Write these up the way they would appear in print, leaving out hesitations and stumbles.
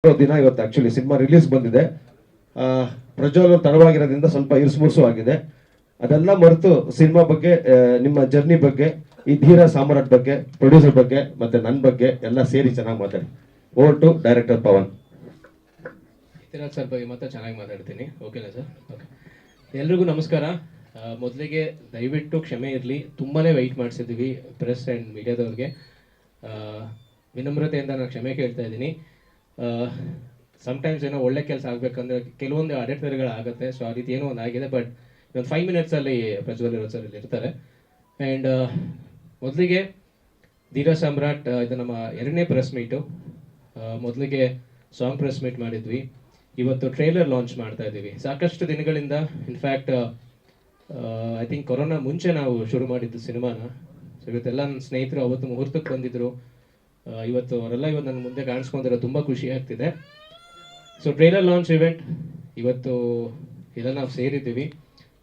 ದಿನ ಇವತ್ತು actually cinema release ಬಂದಿದೆ. ಪ್ರಜ್ವಲ್ ತಡವಾಗಿರೋದ್ರಿಂದ ಸ್ವಲ್ಪ ಇರುಸು ಆಗಿದೆ. ಅದೆಲ್ಲ ಮರೆತು ಸಿನಿಮಾ ಬಗ್ಗೆ, ನಿಮ್ಮ ಜರ್ನಿ ಬಗ್ಗೆ, ಈ ಧೀರ ಸಾಮ್ರಾಟ್ ಬಗ್ಗೆ, ಪ್ರೊಡ್ಯೂಸರ್ ಬಗ್ಗೆ ಮತ್ತೆ ನನ್ನ ಬಗ್ಗೆ ಎಲ್ಲ ಸೇರಿ ಚೆನ್ನಾಗಿ ಮಾತಾಡಿ. Over to director Pavan. Sir ಬಗ್ಗೆ ಮತ್ತೆ ಚೆನ್ನಾಗಿ ಮಾತಾಡ್ತೀನಿ. ಓಕೆನಾ ಸರ್? ಓಕೆ. ಎಲ್ರಿಗೂ ನಮಸ್ಕಾರ. ಮೊದಲಿಗೆ ದಯವಿಟ್ಟು ಕ್ಷಮೆ ಇರಲಿ, ತುಂಬಾ ವೆಯ್ಟ್ ಮಾಡಿಸಿದ್ವಿ ಪ್ರೆಸ್ ಆ್ಯಂಡ್ ಮೀಡಿಯಾದವ್ರಿಗೆ. ವಿನಮ್ರತೆಯಿಂದ ನಾನು ಕ್ಷಮೆ ಕೇಳ್ತಾ ಇದ್ದೀನಿ. ಸಮ್ಟೈಮ್ಸ್ ಏನೋ ಒಳ್ಳೆ ಕೆಲಸ ಆಗಬೇಕಂದ್ರೆ ಕೆಲವೊಂದು ಅಡೆತಡೆಗಳಾಗುತ್ತೆ. ಸೊ ಆ ರೀತಿ ಏನೋ ಒಂದು ಆಗಿದೆ. ಬಟ್ ಒಂದು 5 ಮಿನಿಟ್ಸಲ್ಲಿ ಪ್ರಜ್ವಲ್ ಸರ್ ಇಲ್ಲಿ ಇರ್ತಾರೆ. ಆ್ಯಂಡ್ ಮೊದಲಿಗೆ ಧೀರ ಸಾಮ್ರಾಟ್ ಇದು ನಮ್ಮ 2ನೇ ಪ್ರೆಸ್ ಮೀಟು. ಮೊದಲಿಗೆ ಸಾಂಗ್ ಪ್ರೆಸ್ ಮೀಟ್ ಮಾಡಿದ್ವಿ. ಇವತ್ತು ಟ್ರೇಲರ್ ಲಾಂಚ್ ಮಾಡ್ತಾ ಇದ್ದೀವಿ. ಸಾಕಷ್ಟು ದಿನಗಳಿಂದ, ಇನ್ಫ್ಯಾಕ್ಟ್ ಐ ಥಿಂಕ್ ಕೊರೋನಾ ಮುಂಚೆ ನಾವು ಶುರು ಮಾಡಿದ್ದು ಸಿನಿಮಾನ. ಸೊ ಇವತ್ತೆಲ್ಲ ನನ್ನ ಸ್ನೇಹಿತರು ಅವತ್ತು ಮುಹೂರ್ತಕ್ಕೆ ಬಂದಿದ್ದರು. ಇವತ್ತು ಅವರೆಲ್ಲ ನನ್ನ ಮುಂದೆ ಕಾಣಿಸ್ಕೊಂಡಿರೋ ತುಂಬ ಖುಷಿ ಆಗ್ತಿದೆ. ಸೊ ಟ್ರೇಲರ್ ಲಾಂಚ್ ಇವೆಂಟ್ ಇವತ್ತು ಎಲ್ಲ ನಾವು ಸೇರಿದ್ದೀವಿ.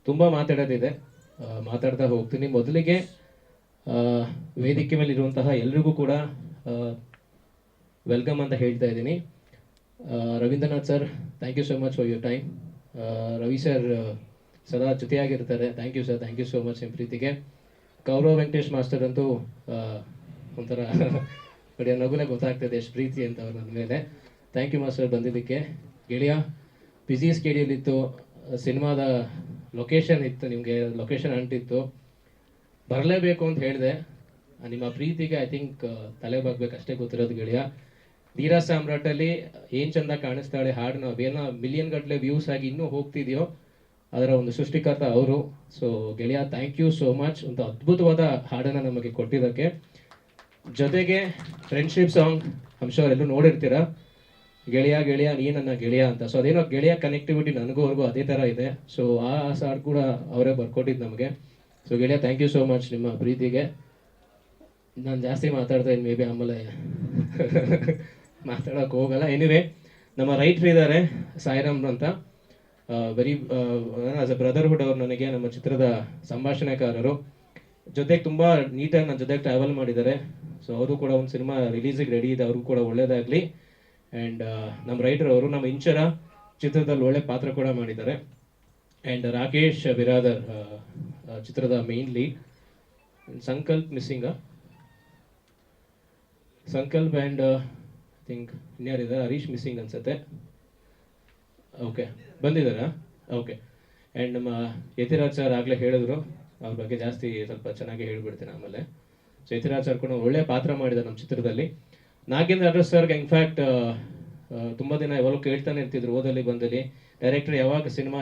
ತುಂಬ ಮಾತಾಡೋದಿದೆ, ಮಾತಾಡ್ತಾ ಹೋಗ್ತೀನಿ. ಮೊದಲಿಗೆ ವೇದಿಕೆ ಮೇಲೆ ಇರುವಂತಹ ಎಲ್ರಿಗೂ ಕೂಡ ವೆಲ್ಕಮ್ ಅಂತ ಹೇಳ್ತಾ ಇದ್ದೀನಿ. Ravindranath sir, thank you so much for your time. Ravi sir ಸದಾ ಜೊತೆಯಾಗಿರ್ತಾರೆ. Thank you sir, thank you so much ನಿಮ್ಮ ಪ್ರೀತಿಗೆ. ಗೌರವ್ ವೆಂಕಟೇಶ್ ಮಾಸ್ಟರ್ ಅಂತೂ ಒಂಥರ ಬಡಿಯ ನಗುನೇ ಗೊತ್ತಾಗ್ತದೆ ಎಷ್ಟು ಪ್ರೀತಿ ಅಂತ ಅವ್ರು ನನ್ನ ಮೇಲೆ. ಥ್ಯಾಂಕ್ ಯು ಮಾಸ್ಟರ್ ಬಂದಿದ್ದಕ್ಕೆ. ಗೆಳೆಯ ಬ್ಯುಸಿ ಸ್ಕೆಡ್ಯೂಲ್ ಇತ್ತು, ಸಿನಿಮಾದ ಲೊಕೇಶನ್ ಇತ್ತು, ನಿಮಗೆ ಲೊಕೇಶನ್ ಅಂಟಿತ್ತು, ಬರಲೇಬೇಕು ಅಂತ ಹೇಳಿದೆ. ನಿಮ್ಮ ಪ್ರೀತಿಗೆ ಐ ಥಿಂಕ್ ತಲೆ ಬಾಗ್ಬೇಕು ಅಷ್ಟೇ ಗೊತ್ತಿರೋದು ಗೆಳೆಯ. ಧೀರ ಸಾಮ್ರಾಟಲ್ಲಿ ಏನು ಚಂದ ಕಾಣಿಸ್ತಾಳೆ ಹಾಡು, ನಾವೇನೋ ಮಿಲಿಯನ್ ಗಟ್ಟಲೆ ವ್ಯೂಸ್ ಆಗಿ ಇನ್ನೂ ಹೋಗ್ತಿದೆಯೋ ಅದರ ಒಂದು ಸೃಷ್ಟಿಕರ್ತ ಅವರು. ಸೊ ಗೆಳೆಯ, ಥ್ಯಾಂಕ್ ಯು ಸೋ ಮಚ್ ಒಂದು ಅದ್ಭುತವಾದ ಹಾಡನ್ನು ನಮಗೆ ಕೊಟ್ಟಿದ್ದಕ್ಕೆ. ಜೊತೆಗೆ ಫ್ರೆಂಡ್ಶಿಪ್ ಸಾಂಗ್ ಎಲ್ಲರೂ ನೋಡಿರ್ತೀರ, ಗೆಳೆಯ ಗೆಳೆಯ ನೀ ನನ್ನ ಗೆಳೆಯ ಅಂತ. ಸೊ ಅದೇನೋ ಗೆಳೆಯ ಕನೆಕ್ಟಿವಿಟಿ ನನಗೂ ಅವ್ರಿಗೂ ಅದೇ ಥರ ಇದೆ. ಸೊ ಆ ಸಾಂಗ್ ಕೂಡ ಅವರೇ ಬರ್ಕೊಟ್ಟಿದ್ದು ನಮಗೆ. ಸೊ ಗೆಳೆಯ, ಥ್ಯಾಂಕ್ ಯು ಸೋ ಮಚ್ ನಿಮ್ಮ ಪ್ರೀತಿಗೆ. ನಾನು ಜಾಸ್ತಿ ಮಾತಾಡ್ತಾ ಇದ್ದೀನಿ, ಮೇ ಬಿ ಆಮೇಲೆ ಮಾತಾಡೋಕೆ ಹೋಗಲ್ಲ. ಎನಿವೆ, ನಮ್ಮ ರೈಟ್ರ್ ಇದ್ದಾರೆ ಸಾಯಿರಾಮ್ ಅಂತ. ವೆರಿ ಆಸ್ ಅ ಬ್ರದರ್ಹುಡ್ ಅವ್ರು ನನಗೆ, ನಮ್ಮ ಚಿತ್ರದ ಸಂಭಾಷಣೆಕಾರರು. ಜೊತೆಗೆ ತುಂಬ ನೀಟಾಗಿ ನನ್ನ ಜೊತೆಗೆ ಟ್ರಾವೆಲ್ ಮಾಡಿದ್ದಾರೆ. ಸೊ ಅವರು ಕೂಡ ಒಂದು ಸಿನಿಮಾ ರಿಲೀಸಿಗೆ ರೆಡಿ ಇದೆ, ಅವ್ರಿಗೂ ಕೂಡ ಒಳ್ಳೇದಾಗಲಿ. ಆ್ಯಂಡ್ ನಮ್ಮ ರೈಟರ್ ಅವರು ನಮ್ಮ ಇಂಚರ ಚಿತ್ರದಲ್ಲಿ ಒಳ್ಳೆ ಪಾತ್ರ ಕೂಡ ಮಾಡಿದ್ದಾರೆ. ಆ್ಯಂಡ್ ರಾಕೇಶ್ ಬಿರಾದರ್ ಚಿತ್ರದ main lead. Sankalp missing, Sankalp and I think ಇನ್ಯಾರಿದ್ದಾರೆ, ಹರೀಶ್ ಮಿಸ್ಸಿಂಗ್ ಅನ್ಸುತ್ತೆ. ಓಕೆ, ಬಂದಿದ್ದಾರಾ? ಓಕೆ. ಆ್ಯಂಡ್ ನಮ್ಮ ಯತಿರಾಜ್ ಸರ್ ಆಗಲೇ ಹೇಳಿದ್ರು, ಅವ್ರ ಬಗ್ಗೆ ಜಾಸ್ತಿ ಸ್ವಲ್ಪ ಚೆನ್ನಾಗಿ ಹೇಳ್ಬಿಡ್ತೀನಿ ಆಮೇಲೆ. ಸೊ ಯತಿರಾಜ್ ಸರ್ ಕೂಡ ಒಳ್ಳೆ ಪಾತ್ರ ಮಾಡಿದ್ದಾರೆ ನಮ್ಮ ಚಿತ್ರದಲ್ಲಿ. ನಾಗೇಂದ್ರ ಅಡ್ರಸ್ ಸರ್ಗೆ ಇನ್ಫ್ಯಾಕ್ಟ್ ತುಂಬ ದಿನ ಯಾವಾಗಲೂ ಕೇಳ್ತಾನೆ ಇರ್ತಿದ್ರು, ಓದಲ್ಲಿ ಬಂದಲ್ಲಿ ಡೈರೆಕ್ಟರ್ ಯಾವಾಗ ಸಿನಿಮಾ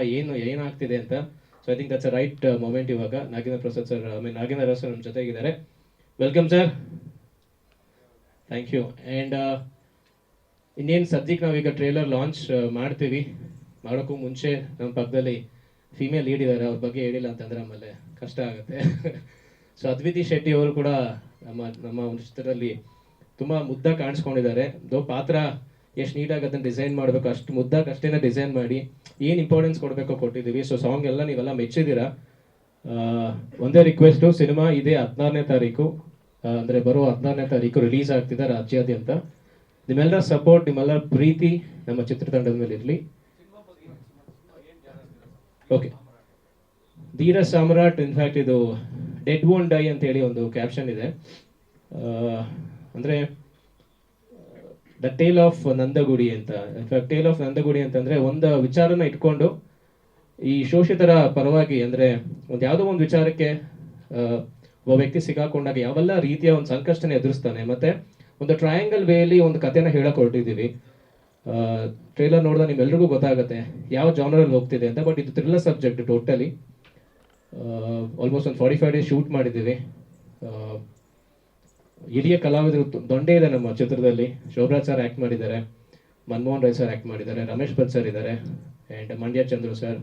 ಏನಾಗ್ತಿದೆ ಅಂತ. So I think that's a right moment ಇವಾಗ. ನಾಗೇಂದ್ರ ಪ್ರಸಾದ್ ಸರ್, ನಾಗೇಂದ್ರ ಅಡ್ರಸ್ ಸರ್ ನಮ್ಮ ಜೊತೆಗಿದ್ದಾರೆ. Welcome sir, thank you. And ಇನ್ನೇನು ಸದ್ಯಕ್ಕೆ ನಾವೀಗ ಟ್ರೇಲರ್ ಲಾಂಚ್ ಮಾಡ್ತೀವಿ. ಮಾಡೋಕ್ಕೂ ಮುಂಚೆ ನಮ್ಮ ಪಕ್ಕದಲ್ಲಿ ಫೀಮೇಲ್ ಲೀಡ್ ಇದ್ದಾರೆ, ಅವ್ರ ಬಗ್ಗೆ ಹೇಳಿಲ್ಲ ಅಂತಂದರೆ ಆಮೇಲೆ ಕಷ್ಟ ಆಗುತ್ತೆ. ಸೊ ಅದ್ವಿತಿ ಶೆಟ್ಟಿ ಅವರು ಕೂಡ ನಮ್ಮ ಒಂದು ಚಿತ್ರದಲ್ಲಿ ತುಂಬ ಮುದ್ದಾಗಿ ಕಾಣಿಸ್ಕೊಂಡಿದ್ದಾರೆ. ಪಾತ್ರ ಎಷ್ಟು ನೀಟಾಗಿ ಅದನ್ನು ಡಿಸೈನ್ ಮಾಡಬೇಕು ಅಷ್ಟು ಮುದ್ದಾಗಿ ಅಷ್ಟೇನೆ ಡಿಸೈನ್ ಮಾಡಿ ಏನು ಇಂಪಾರ್ಟೆನ್ಸ್ ಕೊಡಬೇಕೋ ಕೊಟ್ಟಿದ್ದೀವಿ. ಸೊ ಸಾಂಗ್ ಎಲ್ಲ ನೀವೆಲ್ಲ ಮೆಚ್ಚಿದ್ದೀರಾ. ಒಂದೇ ರಿಕ್ವೆಸ್ಟು, ಸಿನಿಮಾ ಇದೇ 16ನೇ ತಾರೀಕು, ಅಂದರೆ ಬರೋ 16ನೇ ತಾರೀಕು ರಿಲೀಸ್ ಆಗ್ತಿದೆ ರಾಜ್ಯಾದ್ಯಂತ. ನಿಮ್ಮೆಲ್ಲರ ಸಪೋರ್ಟ್, ನಿಮ್ಮೆಲ್ಲರ ಪ್ರೀತಿ ನಮ್ಮ ಚಿತ್ರತಂಡದ ಮೇಲೆ ಇರಲಿ. ಓಕೆ. ಧೀರ ಸಾಮ್ರಾಟ್, ಇನ್ಫ್ಯಾಕ್ಟ್ ಇದು ಡೆಡ್ ವೋಂಟ್ ಡೈ ಅಂತೇಳಿ ಒಂದು ಕ್ಯಾಪ್ಷನ್ ಇದೆ. ಅಂದರೆ ದ ಟೇಲ್ ಆಫ್ ನಂದಗುಡಿ ಅಂತ. ಇನ್ಫ್ಯಾಕ್ಟ್ ಟೇಲ್ ಆಫ್ ನಂದಗುಡಿ ಅಂತಂದರೆ ಒಂದು ವಿಚಾರನ ಇಟ್ಕೊಂಡು ಈ ಶೋಷಿತರ ಪರವಾಗಿ, ಅಂದರೆ ಒಂದು ಯಾವುದೋ ಒಂದು ವಿಚಾರಕ್ಕೆ ಒಬ್ಬ ವ್ಯಕ್ತಿ ಸಿಕ್ಕಾಕೊಂಡಾಗ ಯಾವೆಲ್ಲ ರೀತಿಯ ಒಂದು ಸಂಕಷ್ಟನ ಎದುರಿಸ್ತಾನೆ, ಮತ್ತು ಒಂದು ಟ್ರಯಾಂಗಲ್ ವೇಲಿ ಒಂದು ಕಥೆನ ಹೇಳಕ್ಕೆ ಹೊರಟಿದ್ದೀವಿ. ಟ್ರೇಲರ್ ನೋಡಿದ್ರೆ ನಿಮ್ಮೆಲ್ರಿಗೂ ಗೊತ್ತಾಗುತ್ತೆ ಯಾವ ಜಾನರಲ್ಲಿ ಹೋಗ್ತಿದೆ ಅಂತ. ಬಟ್ ಇದು ಥ್ರಿಲ್ಲರ್ ಸಬ್ಜೆಕ್ಟ್ ಟೋಟಲಿ. ಆಲ್ಮೋಸ್ಟ್ ಒಂದು 45 ಡೇಸ್ ಶೂಟ್ ಮಾಡಿದ್ದೀವಿ. ಹಿರಿಯ ಕಲಾವಿದರು ದೊಡ್ಡೇ ಇದೆ ನಮ್ಮ ಚಿತ್ರದಲ್ಲಿ. ಶೋಭರಾಜ್ ಸರ್ ಆ್ಯಕ್ಟ್ ಮಾಡಿದ್ದಾರೆ, ಮನಮೋಹನ್ ರಾಯ್ ಸರ್ ಆ್ಯಕ್ಟ್ ಮಾಡಿದ್ದಾರೆ, ರಮೇಶ್ ಭಟ್ ಸರ್ ಇದ್ದಾರೆ, and Mandya Chandru sir,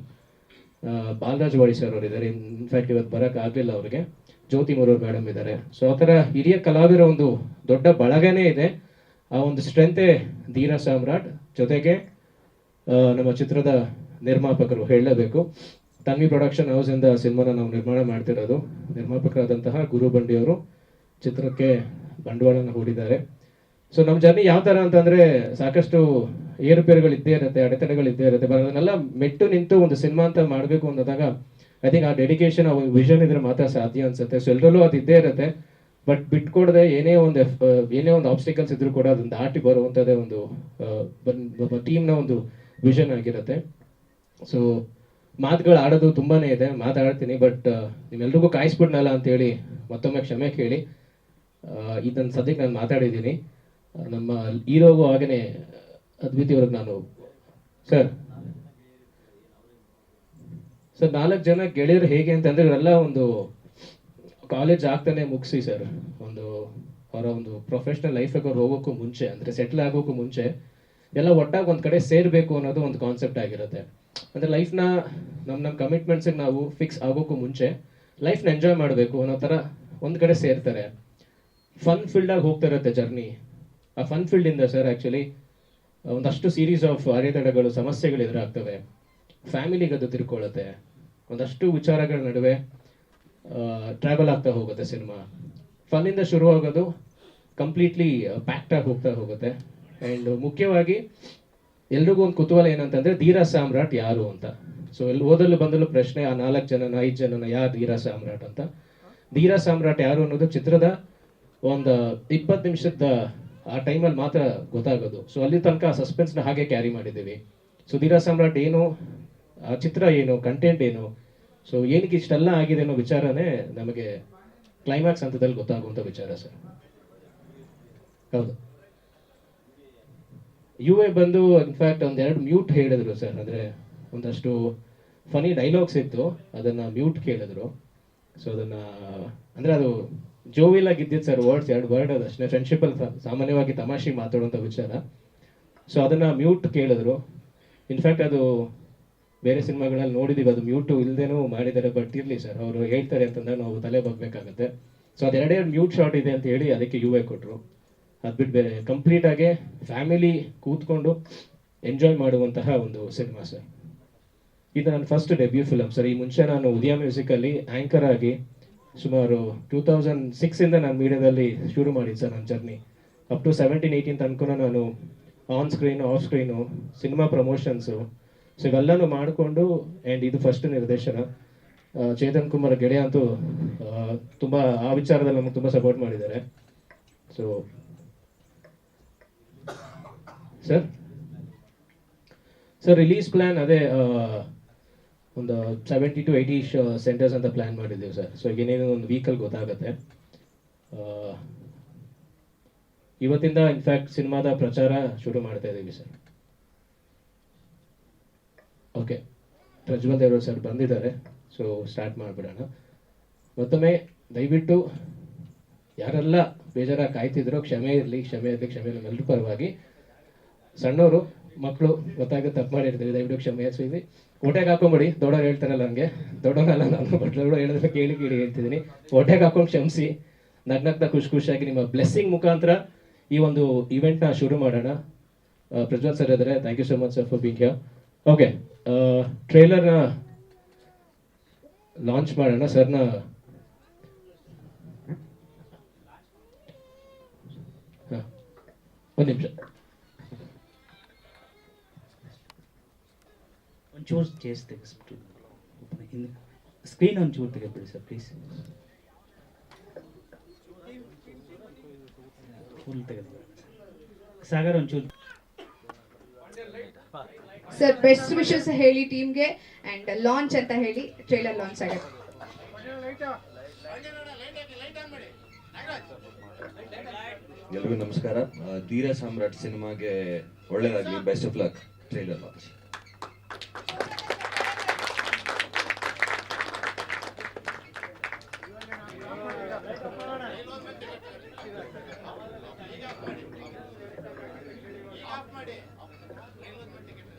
Balaraj Wadi sir ಅವರು ಇದ್ದಾರೆ. ಇನ್ಫ್ಯಾಕ್ಟ್ ಇವತ್ತು ಬರೋಕ್ಕಾಗಲಿಲ್ಲ ಅವ್ರಿಗೆ. ಜ್ಯೋತಿ ಮುರೂರ್ ಮೇಡಮ್ ಇದ್ದಾರೆ. ಸೊ ಆ ಥರ ಹಿರಿಯ ಕಲಾವಿದರ ಒಂದು ದೊಡ್ಡ ಬಳಗನೇ ಇದೆ. ಆ ಒಂದು ಸ್ಟ್ರೆಂತೇ ಧೀರ ಸಾಮ್ರಾಟ್. ಜೊತೆಗೆ ನಮ್ಮ ಚಿತ್ರದ ನಿರ್ಮಾಪಕರು ಹೇಳಲೇಬೇಕು, ತನ್ವಿ ಪ್ರೊಡಕ್ಷನ್ ಹೌಸಿಂದ ಸಿನಿಮಾನ ನಾವು ನಿರ್ಮಾಣ ಮಾಡ್ತಿರೋದು. ನಿರ್ಮಾಪಕರಾದಂತಹ ಗುರು ಬಂಡಿಯವರು ಚಿತ್ರಕ್ಕೆ ಬಂಡವಾಳನ ಹೂಡಿದ್ದಾರೆ. ಸೊ ನಮ್ಮ ಜರ್ನಿ ಯಾವ ತರ ಅಂತಂದ್ರೆ ಸಾಕಷ್ಟು ಏರುಪೇರುಗಳು ಇದ್ದೇ ಇರುತ್ತೆ, ಅಡೆತಡೆಗಳು ಇದ್ದೇ ಇರುತ್ತೆ. ಬಟ್ ಅದನ್ನೆಲ್ಲ ಮೆಟ್ಟು ನಿಂತು ಒಂದು ಸಿನಿಮಾ ಅಂತ ಮಾಡಬೇಕು ಅಂದಾಗ ಐ ಥಿಂಕ್ ಆ ಡೆಡಿಕೇಶನ್, ಆ ವಿಷನ್ ಇದ್ರೆ ಮಾತ್ರ ಸಾಧ್ಯ ಅನ್ಸುತ್ತೆ. ಸೊ ಎಲ್ಲರಲ್ಲೂ ಅದು ಇದ್ದೇ ಇರುತ್ತೆ. ಬಟ್ ಬಿಟ್ಕೊಡದೆ ಏನೇ ಒಂದು ಆಬ್ಸ್ಟಿಕಲ್ಸ್ ಇದ್ರೂ ಕೂಡ ಅದನ್ನ ದಾಟಿ ಬರುವಂಥದ್ದೇ ಒಂದು ಟೀಮ್ನ ಒಂದು ವಿಷನ್ ಆಗಿರುತ್ತೆ. ಸೊ ಮಾತುಗಳು ಆಡೋದು ತುಂಬಾನೇ ಇದೆ, ಮಾತಾಡ್ತೀನಿ. ಬಟ್ ನಿಮ್ಮೆಲ್ರಿಗೂ ಕಾಯಿಸ್ಬಿಡ್ನಲ್ಲ ಅಂತೇಳಿ ಮತ್ತೊಮ್ಮೆ ಕ್ಷಮೆ ಕೇಳಿ. ಇದನ್ನ ಸದ್ಯಕ್ಕೆ ನಾನು ಮಾತಾಡಿದ್ದೀನಿ. ನಮ್ಮ ಹೀರೋಗೂ ಹಾಗೇನೆ ಅದ್ವಿತಿ ಅವ್ರಿಗೆ ನಾನು ಸರ್ 4 ಜನ ಗೆಳೆಯರು ಹೇಗೆ ಅಂತಂದ್ರೆ ಇವರೆಲ್ಲ ಒಂದು ಕಾಲೇಜ್ ಆಗ್ತಾನೆ ಮುಗಿಸಿ ಸರ್, ಒಂದು ಅವರ ಒಂದು ಪ್ರೊಫೆಷನಲ್ ಲೈಫಿಗೆ ಅವ್ರು ಹೋಗೋಕ್ಕೂ ಮುಂಚೆ, ಅಂದ್ರೆ ಸೆಟ್ಲ್ ಆಗೋಕ್ಕೂ ಮುಂಚೆ ಎಲ್ಲ ಒಟ್ಟಾಗಿ ಒಂದ್ ಕಡೆ ಸೇರ್ಬೇಕು ಅನ್ನೋದು ಒಂದು ಕಾನ್ಸೆಪ್ಟ್ ಆಗಿರುತ್ತೆ. ಅಂದ್ರೆ ಲೈಫ್ನ ನಮ್ಮ ಕಮಿಟ್ಮೆಂಟ್ಸಿಗೆ ನಾವು ಫಿಕ್ಸ್ ಆಗೋಕ್ಕೂ ಮುಂಚೆ ಲೈಫ್ನ ಎಂಜಾಯ್ ಮಾಡಬೇಕು ಅನ್ನೋ ಥರ ಒಂದ್ ಕಡೆ ಸೇರ್ತಾರೆ. ಫನ್ ಫೀಲ್ಡ್ ಆಗಿ ಹೋಗ್ತಾ ಇರುತ್ತೆ ಜರ್ನಿ. ಆ ಫನ್ ಫೀಲ್ಡ್ ಇಂದ ಸರ್ ಆಕ್ಚುಲಿ ಒಂದಷ್ಟು ಸೀರೀಸ್ ಆಫ್ ಅಡೆತಡೆಗಳು, ಸಮಸ್ಯೆಗಳು ಎದುರಾಗ್ತವೆ. ಫ್ಯಾಮಿಲಿಗೆ ಅದು ತಿರ್ಕೊಳ್ಳುತ್ತೆ. ಒಂದಷ್ಟು ವಿಚಾರಗಳ ನಡುವೆ ಟ್ರಾವೆಲ್ ಆಗ್ತಾ ಹೋಗುತ್ತೆ ಸಿನಿಮಾ. ಫನ್ನಿಂದ ಶುರು ಆಗೋದು ಕಂಪ್ಲೀಟ್ಲಿ ಪ್ಯಾಕ್ಟ್ ಆಗಿ ಹೋಗ್ತಾ ಹೋಗುತ್ತೆ. ಆ್ಯಂಡ್ ಮುಖ್ಯವಾಗಿ ಎಲ್ರಿಗೂ ಒಂದು ಕುತೂಹಲ ಏನಂತಂದ್ರೆ ಧೀರ ಸಾಮ್ರಾಟ್ ಯಾರು ಅಂತ. ಸೊ ಎಲ್ಲಿ ಓದಲು ಬಂದಲು ಪ್ರಶ್ನೆ, ಆ 4 ಜನನ 5 ಜನನ ಯಾರು ಧೀರ ಸಾಮ್ರಾಟ್ ಅಂತ. ಧೀರ ಸಾಮ್ರಾಟ್ ಯಾರು ಅನ್ನೋದು ಚಿತ್ರದ ಒಂದು 20 ನಿಮಿಷದ ಆ ಟೈಮಲ್ಲಿ ಮಾತ್ರ ಗೊತ್ತಾಗೋದು. ಸೊ ಅಲ್ಲಿ ತನಕ ಆ ಸಸ್ಪೆನ್ಸ್ನ ಹಾಗೆ ಕ್ಯಾರಿ ಮಾಡಿದ್ದೀವಿ. ಸೊ ಧೀರ ಸಾಮ್ರಾಟ್ ಏನು, ಆ ಚಿತ್ರ ಏನು, ಕಂಟೆಂಟ್ ಏನು, ಸೊ ಏನಕ್ಕೆ ಇಷ್ಟೆಲ್ಲ ಆಗಿದೆ ಅನ್ನೋ ವಿಚಾರನೇ ನಮಗೆ ಕ್ಲೈಮ್ಯಾಕ್ಸ್ ಹಂತದಲ್ಲಿ ಗೊತ್ತಾಗುವಂಥ ವಿಚಾರ ಸರ್. ಹೌದು, UA ಬಂದು ಇನ್ಫ್ಯಾಕ್ಟ್ ಒಂದೆರಡು ಮ್ಯೂಟ್ ಹೇಳಿದ್ರು ಸರ್. ಅಂದರೆ ಒಂದಷ್ಟು ಫನಿ ಡೈಲಾಗ್ಸ್ ಇತ್ತು, ಅದನ್ನು ಮ್ಯೂಟ್ ಕೇಳಿದ್ರು. ಸೊ ಅದನ್ನು ಅಂದರೆ ಅದು ಜೋವಿಲ್ ಆಗಿದ್ದಿತ್ತು ಸರ್, ಎರಡು ವರ್ಡ್ ಅದಷ್ಟೇ. ಫ್ರೆಂಡ್ಶಿಪ್ಪಲ್ಲಿ ಸಾಮಾನ್ಯವಾಗಿ ತಮಾಷೆ ಮಾತಾಡುವಂಥ ವಿಚಾರ. ಸೊ ಅದನ್ನು ಮ್ಯೂಟ್ ಕೇಳಿದ್ರು. ಇನ್ಫ್ಯಾಕ್ಟ್ ಅದು ಬೇರೆ ಸಿನಿಮಾಗಳಲ್ಲಿ ನೋಡಿದೀವಿ, ಅದು ಮ್ಯೂಟು ಇಲ್ಲದೇನೂ ಮಾಡಿದ್ದಾರೆ. ಬಟ್ ಇರಲಿ ಸರ್, ಅವರು ಹೇಳ್ತಾರೆ ಅಂತಂದ್ರೆ ನಾವು ತಲೆ ಬಗ್ಬೇಕಾಗುತ್ತೆ. ಸೊ ಅದೆರಡೇ ಮ್ಯೂಟ್ ಶಾಟ್ ಇದೆ ಅಂತ ಹೇಳಿ ಅದಕ್ಕೆ UA ಕೊಟ್ಟರು. ಅದು ಬಿಟ್ಟು ಬೇರೆ ಕಂಪ್ಲೀಟ್ ಆಗಿ ಫ್ಯಾಮಿಲಿ ಕೂತ್ಕೊಂಡು ಎಂಜಾಯ್ ಮಾಡುವಂತಹ ಒಂದು ಸಿನಿಮಾ ಸರ್. ಇದು ನನ್ನ ಫಸ್ಟ್ ಡೆಬ್ಯೂ ಫಿಲಮ್ ಸರ್. ಈ ಮುಂಚೆ ನಾನು ಉದಯ ಮ್ಯೂಸಿಕಲ್ಲಿ ಆ್ಯಂಕರ್ ಆಗಿ ಸುಮಾರು 2006 ನಾನು ಮೀಡಿಯಾದಲ್ಲಿ ಶುರು ಮಾಡಿದ್ದು ಸರ್ ನನ್ನ ಜರ್ನಿ. ಅಪ್ ಟು 17-18 ತನಕ ನಾನು on screen, of screen, cinema promotions, so ಇವೆಲ್ಲನೂ ಮಾಡಿಕೊಂಡು. ಆ್ಯಂಡ್ ಇದು ಫಸ್ಟ್ ನಿರ್ದೇಶನ. ಚೇತನ್ ಕುಮಾರ್ ಗೆಳೆಯ ಅಂತೂ ತುಂಬ ಆ ವಿಚಾರದಲ್ಲಿ ನಮಗೆ ತುಂಬ ಸಪೋರ್ಟ್ ಮಾಡಿದ್ದಾರೆ. ಸೊ ಸರ್ ರಿಲೀಸ್ ಪ್ಲ್ಯಾನ್ ಅದೇ ಒಂದು 70 to 80 ಸೆಂಟರ್ಸ್ ಅಂತ ಪ್ಲ್ಯಾನ್ ಮಾಡಿದ್ದೀವಿ ಸರ್. ಸೊ ಏನೇನೋ ಒಂದು ವೀಕಲ್ಲಿ ಗೊತ್ತಾಗುತ್ತೆ. ಇವತ್ತಿಂದ ಇನ್ಫ್ಯಾಕ್ಟ್ ಸಿನಿಮಾದ ಪ್ರಚಾರ ಶುರು ಮಾಡ್ತಾ ಇದ್ದೀವಿ ಸರ್. ಓಕೆ, ಪ್ರಜ್ವಲ್ ದೇವರು ಸರ್ ಬಂದಿದ್ದಾರೆ. ಸೊ ಸ್ಟಾರ್ಟ್ ಮಾಡಿಬಿಡೋಣ. ಮತ್ತೊಮ್ಮೆ ದಯವಿಟ್ಟು ಯಾರೆಲ್ಲ ಬೇಜಾರಾಗಿ ಕಾಯ್ತಿದ್ರು, ಕ್ಷಮೆ ಇರಲಿ ನಮ್ಮೆಲ್ಲರ ಪರವಾಗಿ. ಸಣ್ಣವರು ಮಕ್ಕಳು ಗೊತ್ತಾಗುತ್ತೆ, ತಪ್ಪು ಮಾಡಿರ್ತೀವಿ, ದಯವಿಟ್ಟು ಕ್ಷಮೆ ಹಚ್ಚಿದ್ವಿ. ಹೊಟ್ಟೆಗೆ ಹಾಕೊಂಬಿಡಿ, ದೊಡ್ಡವ್ರು ಹೇಳ್ತಾರಲ್ಲ ಹಂಗೆ. ದೊಡ್ಡವನಲ್ಲ ನಾನು, ಬಟ್ ಹೇಳಿದ್ರೆ ಕೇಳಿ ಹೇಳ್ತಿದ್ದೀನಿ. ಹೊಟ್ಟೆಗೆ ಹಾಕೊಂಡು ಕ್ಷಮಿಸಿ, ನಗ್ನಗ್ನ ಖುಷಿಯಾಗಿ ನಿಮ್ಮ ಬ್ಲೆಸ್ಸಿಂಗ್ ಮುಖಾಂತರ ಈ ಒಂದು ಇವೆಂಟ್ನ ಶುರು ಮಾಡೋಣ. ಪ್ರಜ್ವಲ್ ಸರ್ ಇದ್ದಾರೆ, thank you so much sir for being here. Okay, ಟ್ರೇಲರ್ನ ಲಾಂಚ್ ಮಾಡೋಣ ಸರ್ನ. ಹಾಂ, ಒಂದು ನಿಮಿಷ ಒಂಚೂರು ಚೇಸ್ ತೆಗೆಸ್ಬಿಟ್ಟು ಸ್ಕ್ರೀನ್ ಒಂಚೂರು ತೆಗೆದ್ಬಿಡಿ ಸರ್ ಪ್ಲೀಸ್. ಫುಲ್ ತೆಗೆದು ಸಾಗರ್ ಒಂಚೂರು. ಸರ್ ಬೆಸ್ಟ್ ವಿಶಸ್ ಹೇಳಿ ಟೀಮ್ಗೆ ಅಂಡ್ ಲಾಂಚ್ ಅಂತ ಹೇಳಿ ಟ್ರೇಲರ್ ಲಾಂಚ್ ಆಗುತ್ತೆ. ಎಲ್ರಿಗೂ ನಮಸ್ಕಾರ. ಧೀರ ಸಾಮ್ರಾಟ್ ಸಿನಿಮಾಗೆ ಒಳ್ಳೆಯದಾಗಲಿ, best of luck. Trailer launch.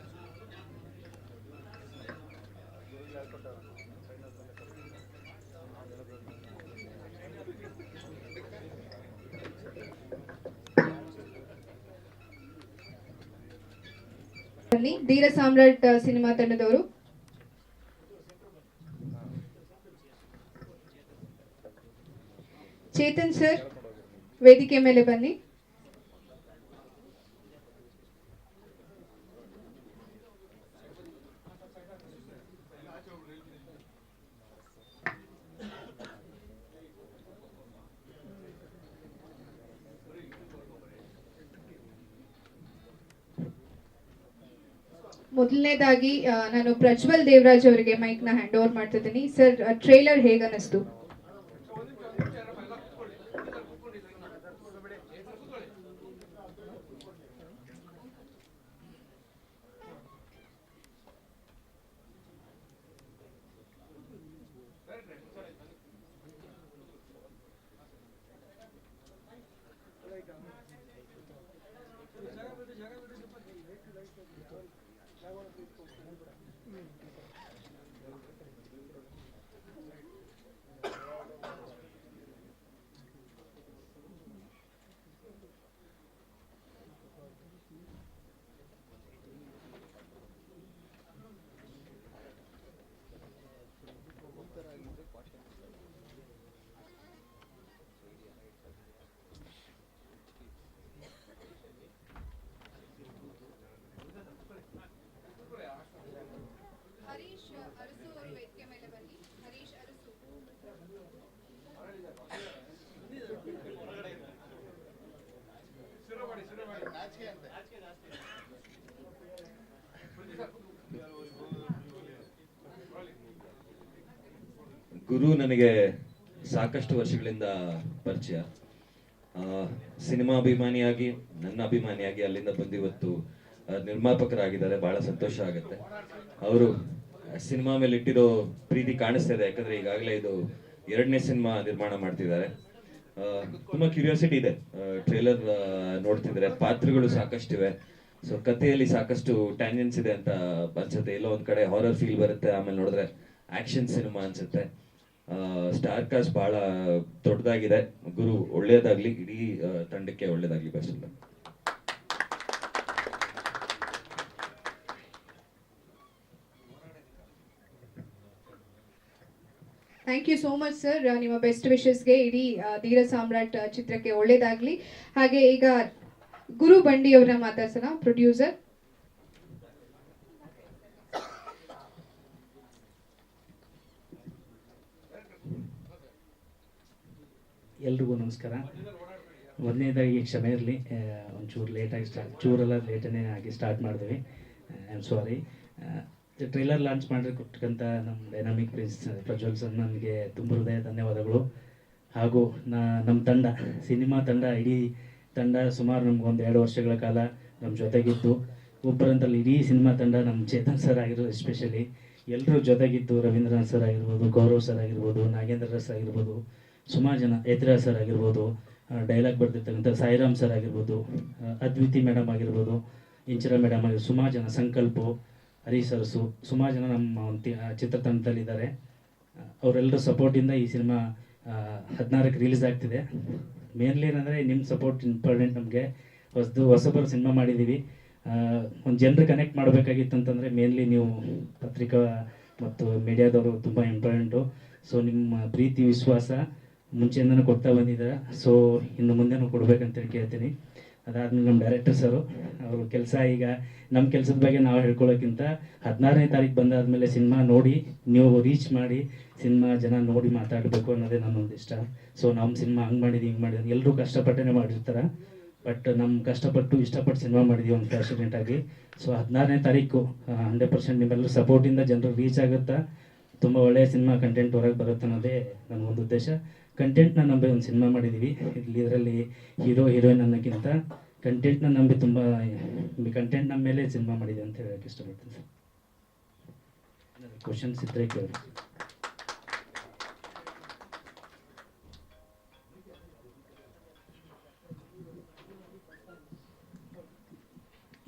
ಬನ್ನಿ ಧೀರ ಸಾಮ್ರಾಟ್ ಸಿನಿಮಾ ತಂಡದವರು. ಚೇತನ್ ಸರ್ ವೇದಿಕೆ ಮೇಲೆ ಬನ್ನಿ. ಮೊದಲನೇದಾಗಿ ನಾನು ಪ್ರಜ್ವಲ್ ದೇವರಾಜ್ ಅವರಿಗೆ ಮೈಕ್ನ ಹ್ಯಾಂಡ್ ಓವರ್ ಮಾಡ್ತಿದ್ದೀನಿ. ಸರ್, ಟ್ರೇಲರ್ ಹೇಗನ್ನಿಸ್ತು? ಹರೀಶ್ ಅರಸು ಅವರು ವೇದಿಕೆ ಮೇಲೆ ಬನ್ನಿ. ಹರೀಶ್ ಅರಸು. ಗುರು ನನಗೆ ಸಾಕಷ್ಟು ವರ್ಷಗಳಿಂದ ಪರಿಚಯ. ಸಿನಿಮಾ ಅಭಿಮಾನಿಯಾಗಿ, ನನ್ನ ಅಭಿಮಾನಿಯಾಗಿ ಅಲ್ಲಿಂದ ಬಂದಿವತ್ತು ನಿರ್ಮಾಪಕರಾಗಿದ್ದಾರೆ. ಬಹಳ ಸಂತೋಷ ಆಗುತ್ತೆ. ಅವರು ಸಿನಿಮಾ ಮೇಲೆ ಇಟ್ಟಿರೋ ಪ್ರೀತಿ ಕಾಣಿಸ್ತಾ ಇದೆ. ಯಾಕಂದ್ರೆ ಈಗಾಗಲೇ ಇದು 2ನೇ ಸಿನಿಮಾ ನಿರ್ಮಾಣ ಮಾಡ್ತಿದ್ದಾರೆ. ತುಂಬಾ ಕ್ಯೂರಿಯಾಸಿಟಿ ಇದೆ. ಟ್ರೇಲರ್ ನೋಡ್ತಿದ್ರೆ ಪಾತ್ರಗಳು ಸಾಕಷ್ಟಿವೆ. ಸೊ ಕಥೆಯಲ್ಲಿ ಸಾಕಷ್ಟು ಟ್ಯಾಂಜೆನ್ಸ್ ಇದೆ ಅಂತ ಅನ್ಸುತ್ತೆ. ಎಲ್ಲೋ ಒಂದ್ ಕಡೆ ಹಾರರ್ ಫೀಲ್ ಬರುತ್ತೆ, ಆಮೇಲೆ ನೋಡಿದ್ರೆ ಆಕ್ಷನ್ ಸಿನಿಮಾ ಅನ್ಸುತ್ತೆ. ಸ್ಟಾರ್ ಕಾಸ್ಟ್ ಬಹಳ ದೊಡ್ಡದಾಗಿದೆ. ಗುರು ಒಳ್ಳೇದಾಗ್ಲಿ, ಇಡೀ ತಂಡಕ್ಕೆ ಒಳ್ಳೇದಾಗ್ಲಿ. Best. Thank you so much sir. ನಿಮ್ಮ ಬೆಸ್ಟ್ ವಿಶಸ್ಗೆ, ಇಡೀ ಧೀರ ಸಾಮ್ರಾಟ್ ಚಿತ್ರಕ್ಕೆ ಒಳ್ಳೇದಾಗ್ಲಿ. ಹಾಗೆ ಈಗ ಗುರು ಬಂಡಿ ಅವ್ರನ್ನ ಮಾತಾಡ್ಸೋಣ, ಪ್ರೊಡ್ಯೂಸರ್. ಎಲ್ರಿಗೂ ನಮಸ್ಕಾರ. ಮೊದಲನೇದಾಗಿ ಕ್ಷಮೆ ಇರಲಿ, ಒಂಚೂರು ಲೇಟಾಗಿ ಚೂರೆಲ್ಲ ಲೇಟನೇ ಆಗಿ ಸ್ಟಾರ್ಟ್ ಮಾಡಿದ್ವಿ. I am sorry. Trailer launch ಮಾಡಿರ್ತಕ್ಕಂಥ ನಮ್ಮ ಡೈನಾಮಿಕ್ ಪ್ರಿನ್ಸ್ ಪ್ರಜ್ವಲ್ ಸರ್ ನನಗೆ ತುಂಬ ಹೃದಯ ಧನ್ಯವಾದಗಳು. ಹಾಗೂ ನಮ್ಮ ತಂಡ, ಸಿನಿಮಾ ತಂಡ, ಇಡೀ ತಂಡ ಸುಮಾರು ನಮ್ಗೊಂದು 2 ವರ್ಷಗಳ ಕಾಲ ನಮ್ಮ ಜೊತೆಗಿದ್ದು, ಒಬ್ಬರಂತಲ್ಲಿ ಇಡೀ ಸಿನಿಮಾ ತಂಡ ನಮ್ಮ ಚೇತನ್ ಸರ್ ಆಗಿರೋದು ಎಸ್ಪೆಷಲಿ ಎಲ್ಲರೂ ಜೊತೆಗಿದ್ದು, ರವೀಂದ್ರನಾಥ್ ಸರ್ ಆಗಿರ್ಬೋದು, ಗೌರವ್ ಸರ್ ಆಗಿರ್ಬೋದು, ನಾಗೇಂದ್ರ ರಸ್ ಆಗಿರ್ಬೋದು, ಸುಮಾರು ಜನ, ಯತಿರಾಜ್ ಸರ್ ಆಗಿರ್ಬೋದು, ಡೈಲಾಗ್ ಬರ್ದಿರ್ತಕ್ಕಂಥ ಸಾಯಿರಾಮ್ ಸರ್ ಆಗಿರ್ಬೋದು, ಅದ್ವಿತಿ ಮೇಡಮ್ ಆಗಿರ್ಬೋದು, ಇಂಚರ ಮೇಡಮ್ ಆಗಿರ್ಬೋದು, ಸುಮಾರು ಜನ, ಸಂಕಲ್ಪು, ಹರೀಶ್ ಅರಸು, ಸುಮಾರು ಜನ ನಮ್ಮ ಚಿತ್ರತಂಡದಲ್ಲಿದ್ದಾರೆ. ಅವರೆಲ್ಲರ ಸಪೋರ್ಟಿಂದ ಈ ಸಿನಿಮಾ 16ಕ್ಕೆ ರಿಲೀಸ್ ಆಗ್ತಿದೆ. ಮೇನ್ಲಿ ಏನಂದರೆ ನಿಮ್ಮ ಸಪೋರ್ಟ್ ಇಂಪಾರ್ಟೆಂಟ್ ನಮಗೆ. ಹೊಸಬರು ಸಿನಿಮಾ ಮಾಡಿದ್ದೀವಿ. ಒಂದು ಜನರು ಕನೆಕ್ಟ್ ಮಾಡಬೇಕಾಗಿತ್ತು ಅಂತಂದರೆ ಮೇನ್ಲಿ ನೀವು ಪತ್ರಿಕಾ ಮತ್ತು ಮೀಡಿಯಾದವರು ತುಂಬ ಇಂಪಾರ್ಟೆಂಟು. ಸೊ ನಿಮ್ಮ ಪ್ರೀತಿ ವಿಶ್ವಾಸ ಮುಂಚೆಯಿಂದನೂ ಕೊಡ್ತಾ ಬಂದಿದ್ದಾರೆ. ಸೊ ಇನ್ನು ಮುಂದೆನೂ ಕೊಡ್ಬೇಕಂತೇಳಿ ಕೇಳ್ತೀನಿ. ಅದಾದ್ಮೇಲೆ ನಮ್ಮ ಡೈರೆಕ್ಟರ್ ಸರು, ಅವ್ರ ಕೆಲಸ, ಈಗ ನಮ್ಮ ಕೆಲಸದ ಬಗ್ಗೆ ನಾವು ಹೇಳ್ಕೊಳ್ಳೋಕ್ಕಿಂತ 16ನೇ ತಾರೀಕು ಬಂದಾದಮೇಲೆ ಸಿನಿಮಾ ನೋಡಿ ನೀವು ರೀಚ್ ಮಾಡಿ ಸಿನಿಮಾ ಜನ ನೋಡಿ ಮಾತಾಡಬೇಕು ಅನ್ನೋದೇ ನನ್ನೊಂದು ಇಷ್ಟ. ಸೊ ನಮ್ಮ ಸಿನಿಮಾ ಹಂಗೆ ಮಾಡಿದ್ವಿ, ಹಿಂಗೆ ಮಾಡಿದ್ವಿ, ಎಲ್ಲರೂ ಕಷ್ಟಪಟ್ಟೇ ಮಾಡಿರ್ತಾರೆ. ಬಟ್ ನಮ್ಮ ಕಷ್ಟಪಟ್ಟು ಇಷ್ಟಪಟ್ಟು ಸಿನಿಮಾ ಮಾಡಿದ್ವಿ ಒಂದು ಪ್ಯಾಷನೇಟ್ ಆಗಿ. ಸೊ 16ನೇ ತಾರೀಕು 100% ನಿಮ್ಮೆಲ್ಲರ ಸಪೋರ್ಟಿಂದ ಜನರು ರೀಚ್ ಆಗುತ್ತಾ, ತುಂಬ ಒಳ್ಳೆಯ ಸಿನಿಮಾ ಕಂಟೆಂಟ್ ಹೊರಗೆ ಬರುತ್ತೆ ಅನ್ನೋದೇ ನನಗೊಂದು ಉದ್ದೇಶ. ಕಂಟೆಂಟ್ನ ನಂಬಿ ಒಂದು ಸಿನಿಮಾ ಮಾಡಿದ್ದೀವಿ. ಇದರಲ್ಲಿ ಹೀರೋ ಹೀರೋಯಿನ್ ಅನ್ನೋಕ್ಕಿಂತ ಕಂಟೆಂಟ್ನ ನಂಬಿ ತುಂಬ ಕಂಟೆಂಟ್ ನಮ್ಮ ಮೇಲೆ ಸಿನಿಮಾ ಮಾಡಿದೆ ಅಂತ ಹೇಳೋಕ್ಕೆ ಇಷ್ಟಪಡ್ತೀನಿ ಸರ್. ಕ್ವಶನ್ಸ್ ಇದ್ದರೆ ಕೇಳಿ.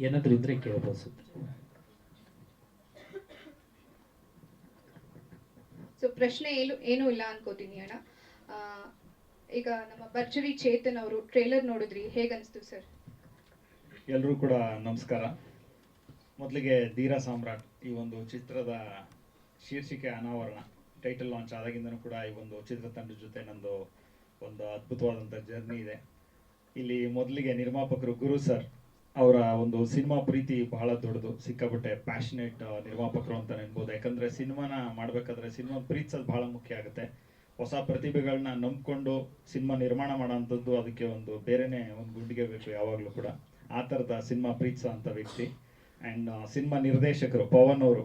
ಏನಾದರೂ ಇದ್ದರೆ ಕೇಳ್ಬೋದು ಸರ್. ಸೊ ಪ್ರಶ್ನೆ ಏನೂ ಇಲ್ಲ ಅನ್ಕೋತೀನಿ ಅಣ್ಣ. ಈಗ ನಮ್ಮ ಭರ್ಜರಿ ಚೇತನ್ ಅವರು ಟ್ರೇಲರ್ ನೋಡಿದ್ರಿ, ಹೇಗನ್ನಿಸ್ತು ಸರ್? ಎಲ್ಲರೂ ಕೂಡ ನಮಸ್ಕಾರ. ಮೊದಲಿಗೆ ಧೀರ ಸಾಮ್ರಾಟ್ ಈ ಒಂದು ಚಿತ್ರದ ಶೀರ್ಷಿಕೆ ಅನಾವರಣ, ಟೈಟಲ್ ಲಾಂಚ್ ಆದಾಗಿಂದನೂ ಕೂಡ ಈ ಒಂದು ಚಿತ್ರತಂಡದ ಜೊತೆ ನಂದು ಒಂದು ಅದ್ಭುತವಾದಂಥ ಜರ್ನಿ ಇದೆ. ಇಲ್ಲಿ ಮೊದಲಿಗೆ ನಿರ್ಮಾಪಕರು ಗುರು ಸರ್ ಅವರ ಒಂದು ಸಿನಿಮಾ ಪ್ರೀತಿ ಬಹಳ ದೊಡ್ಡದು, ಸಿಕ್ಕಾಪಟ್ಟೆ ಪ್ಯಾಷನೇಟ್ ನಿರ್ಮಾಪಕರು ಅಂತ ನೆನ್ಬೋದು. ಯಾಕಂದರೆ ಸಿನಿಮಾನ ಮಾಡಬೇಕಾದ್ರೆ ಸಿನಿಮಾ ಪ್ರೀತಿಸೋದು ಬಹಳ ಮುಖ್ಯ ಆಗುತ್ತೆ. ಹೊಸ ಪ್ರತಿಭೆಗಳನ್ನ ನಂಬ್ಕೊಂಡು ಸಿನಿಮಾ ನಿರ್ಮಾಣ ಮಾಡೋಂಥದ್ದು, ಅದಕ್ಕೆ ಒಂದು ಬೇರೆನೇ ಒಂದು ಗುಂಡಿಗೆ ಬೇಕು ಯಾವಾಗಲೂ ಕೂಡ. ಆ ಥರದ ಸಿನಿಮಾ ಪ್ರೀತಿಸೋ ಅಂಥ ವ್ಯಕ್ತಿ. ಆ್ಯಂಡ್ ಸಿನಿಮಾ ನಿರ್ದೇಶಕರು ಪವನ್ ಅವರು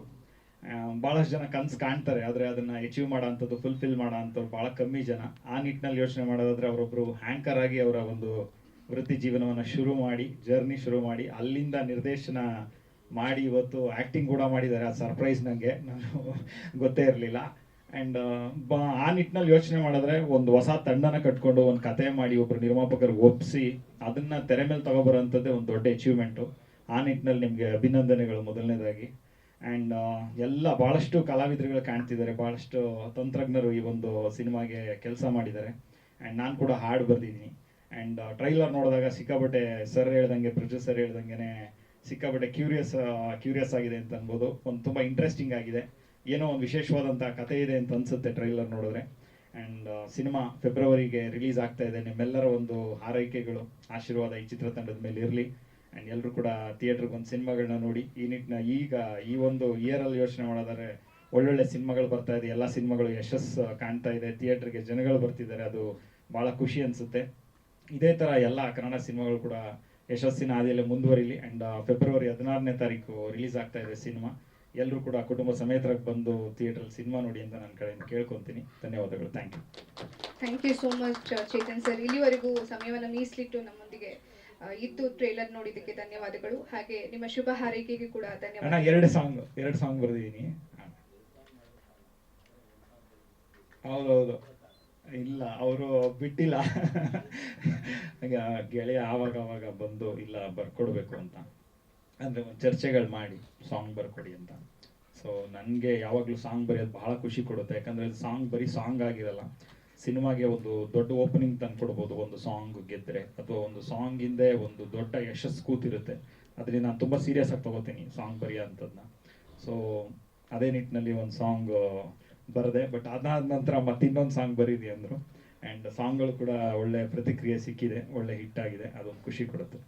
ಭಾಳಷ್ಟು ಜನ ಕನಸು ಕಾಣ್ತಾರೆ, ಆದರೆ ಅದನ್ನು ಅಚೀವ್ ಮಾಡೋ ಅಂಥದ್ದು, ಫುಲ್ಫಿಲ್ ಮಾಡೋ ಅಂಥವ್ರು ಭಾಳ ಕಮ್ಮಿ ಜನ. ಆ ನಿಟ್ಟಿನಲ್ಲಿ ಯೋಚನೆ ಮಾಡೋದಾದರೆ ಅವರೊಬ್ಬರು ಹ್ಯಾಂಕರ್ ಆಗಿ ಅವರ ಒಂದು ವೃತ್ತಿ ಜೀವನವನ್ನು ಜರ್ನಿ ಶುರು ಮಾಡಿ ಅಲ್ಲಿಂದ ನಿರ್ದೇಶನ ಮಾಡಿ ಇವತ್ತು ಆ್ಯಕ್ಟಿಂಗ್ ಕೂಡ ಮಾಡಿದ್ದಾರೆ. ಆ ಸರ್ಪ್ರೈಸ್ ನನಗೆ, ನಾನು ಗೊತ್ತೇ ಇರಲಿಲ್ಲ. ಆ್ಯಂಡ್ ಆ ನಿಟ್ಟಿನಲ್ಲಿ ಯೋಚನೆ ಮಾಡಿದ್ರೆ ಒಂದು ಹೊಸ ತಂಡನ ಕಟ್ಕೊಂಡು ಒಂದು ಕತೆ ಮಾಡಿ ಒಬ್ಬರು ನಿರ್ಮಾಪಕರಿಗೆ ಒಪ್ಪಿಸಿ ಅದನ್ನು ತೆರೆ ಮೇಲೆ ತಗೊಬರೋಂಥದ್ದೇ ಒಂದು ದೊಡ್ಡ ಅಚೀವ್ಮೆಂಟು. ಆ ನಿಟ್ಟಿನಲ್ಲಿ ನಿಮಗೆ ಅಭಿನಂದನೆಗಳು ಮೊದಲನೇದಾಗಿ. ಆ್ಯಂಡ್ ಎಲ್ಲ ಭಾಳಷ್ಟು ಕಲಾವಿದರುಗಳು ಕಾಣ್ತಿದ್ದಾರೆ, ಭಾಳಷ್ಟು ತಂತ್ರಜ್ಞರು ಈ ಒಂದು ಸಿನಿಮಾಗೆ ಕೆಲಸ ಮಾಡಿದ್ದಾರೆ. ಆ್ಯಂಡ್ ನಾನು ಕೂಡ ಹಾಡು ಬರೆದಿದ್ದೀನಿ. ಆ್ಯಂಡ್ ಟ್ರೈಲರ್ ನೋಡಿದಾಗ ಸಿಕ್ಕಾಪಟ್ಟೆ ಸರ್ ಹೇಳ್ದಂಗೆ, ಪ್ರೊಡ್ಯೂಸರ್ ಹೇಳ್ದಂಗೆ ಸಿಕ್ಕಾಪಟ್ಟೆ ಕ್ಯೂರಿಯಸ್ ಆಗಿದೆ ಅಂತ ಅನ್ಬೋದು. ಒಂದು ತುಂಬ ಇಂಟ್ರೆಸ್ಟಿಂಗ್ ಆಗಿದೆ, ಏನೋ ಒಂದು ವಿಶೇಷವಾದಂಥ ಕಥೆ ಇದೆ ಅಂತ ಅನಿಸುತ್ತೆ ಟ್ರೈಲರ್ ನೋಡಿದ್ರೆ. ಆ್ಯಂಡ್ ಸಿನಿಮಾ ಫೆಬ್ರವರಿಗೆ ರಿಲೀಸ್ ಆಗ್ತಾ ಇದೆ. ನಿಮ್ಮೆಲ್ಲರ ಒಂದು ಹಾರೈಕೆಗಳು, ಆಶೀರ್ವಾದ ಈ ಚಿತ್ರತಂಡದ ಮೇಲೆ ಇರಲಿ. ಆ್ಯಂಡ್ ಎಲ್ಲರೂ ಕೂಡ ಥಿಯೇಟ್ರಿಗೆ ಒಂದು ಸಿನಿಮಾಗಳನ್ನ ನೋಡಿ. ಈಗ ಈ ಒಂದು ಇಯರಲ್ಲಿ ಯೋಚನೆ ಮಾಡೋದಾದ್ರೆ ಒಳ್ಳೊಳ್ಳೆ ಸಿನಿಮಾಗಳು ಬರ್ತಾ ಇದೆ, ಎಲ್ಲ ಸಿನಿಮಾಗಳು ಯಶಸ್ಸು ಕಾಣ್ತಾ ಇದೆ, ಥಿಯೇಟ್ರಿಗೆ ಜನಗಳು ಬರ್ತಿದ್ದಾರೆ, ಅದು ಭಾಳ ಖುಷಿ ಅನಿಸುತ್ತೆ. ಇದೇ ಥರ ಎಲ್ಲ ಕನ್ನಡ ಸಿನಿಮಾಗಳು ಕೂಡ ಯಶಸ್ಸಿನ ಹಾದಿಯಲ್ಲಿ ಮುಂದುವರಿಲಿ. ಆ್ಯಂಡ್ ಫೆಬ್ರವರಿ 16ನೇ ತಾರೀಕು ರಿಲೀಸ್ ಆಗ್ತಾ ಇದೆ ಸಿನಿಮಾ. ಎಲ್ಲರೂ ಕೂಡ ಕುಟುಂಬ ಸಮೇತರಾಗಿ ಬಂದು ಥಿಯೇಟ್ರಲ್ಲಿ ಸಿನಿಮಾ ನೋಡಿ ಅಂತ ನನ್ನ ಕಡೆಯಿಂದ ಕೇಳ್ಕೊತೀನಿ. ಧನ್ಯವಾದಗಳು. Thank you so much Chetan sir. ಇಲ್ಲಿವರೆಗೂ ಸಮಯವನ್ನು ಮೀಸಲಿಟ್ಟು ನಮ್ಮೊಂದಿಗೆ ಇದ್ದು ಟ್ರೇಲರ್ ನೋಡಿದ್ದಕ್ಕೆ ಧನ್ಯವಾದಗಳು. ಹಾಗೆ ನಿಮ್ಮ ಶುಭ ಹಾರೈಕೆಗೆ ಕೂಡ ಧನ್ಯವಾದ. ಎರಡು ಸಾಂಗ್ ಬರೆದಿದ್ದೀನಿ. ಹೌದೌದು, ಇಲ್ಲ ಅವರು ಬಿಟ್ಟಿಲ್ಲ. ಗೆಳೆಯ ಆವಾಗ ಬಂದು ಇಲ್ಲ ಬರ್ಕೊಡ್ಬೇಕು ಅಂತ ಅಂದರೆ ಒಂದು ಚರ್ಚೆಗಳು ಮಾಡಿ ಸಾಂಗ್ ಬರ್ಕೊಡಿ ಅಂತ. ಸೊ ನನಗೆ ಯಾವಾಗಲೂ ಸಾಂಗ್ ಬರೆಯೋದು ಬಹಳ ಖುಷಿ ಕೊಡುತ್ತೆ. ಯಾಕಂದರೆ ಸಾಂಗ್ ಬರೀ ಸಾಂಗ್ ಆಗಿರಲ್ಲ, ಸಿನಿಮಾಗೆ ಒಂದು ದೊಡ್ಡ ಓಪನಿಂಗ್ ತಂದು ಕೊಡ್ಬೋದು ಒಂದು ಸಾಂಗ್ ಗೆದ್ದರೆ, ಅಥವಾ ಒಂದು ಸಾಂಗ್ ಹಿಂದೆ ಒಂದು ದೊಡ್ಡ ಯಶಸ್ಸು ಕೂತಿರುತ್ತೆ. ಅದರಿಂದ ನಾನು ತುಂಬ ಸೀರಿಯಸ್ ಆಗಿ ತೊಗೋತೀನಿ ಸಾಂಗ್ ಬರೆಯೋ ಅಂಥದ್ದನ್ನ. ಸೊ ಅದೇ ನಿಟ್ಟಿನಲ್ಲಿ ಒಂದು ಸಾಂಗ್ ಬರದೆ, ಬಟ್ ಅದಾದ ನಂತರ ಮತ್ತೆ ಇನ್ನೊಂದು ಸಾಂಗ್ ಬರೀರಿ ಅಂದರು. ಆ್ಯಂಡ್ ಸಾಂಗ್ಗಳು ಕೂಡ ಒಳ್ಳೆ ಪ್ರತಿಕ್ರಿಯೆ ಸಿಕ್ಕಿದೆ, ಒಳ್ಳೆ ಹಿಟ್ ಆಗಿದೆ, ಅದೊಂದು ಖುಷಿ ಕೊಡುತ್ತೆ.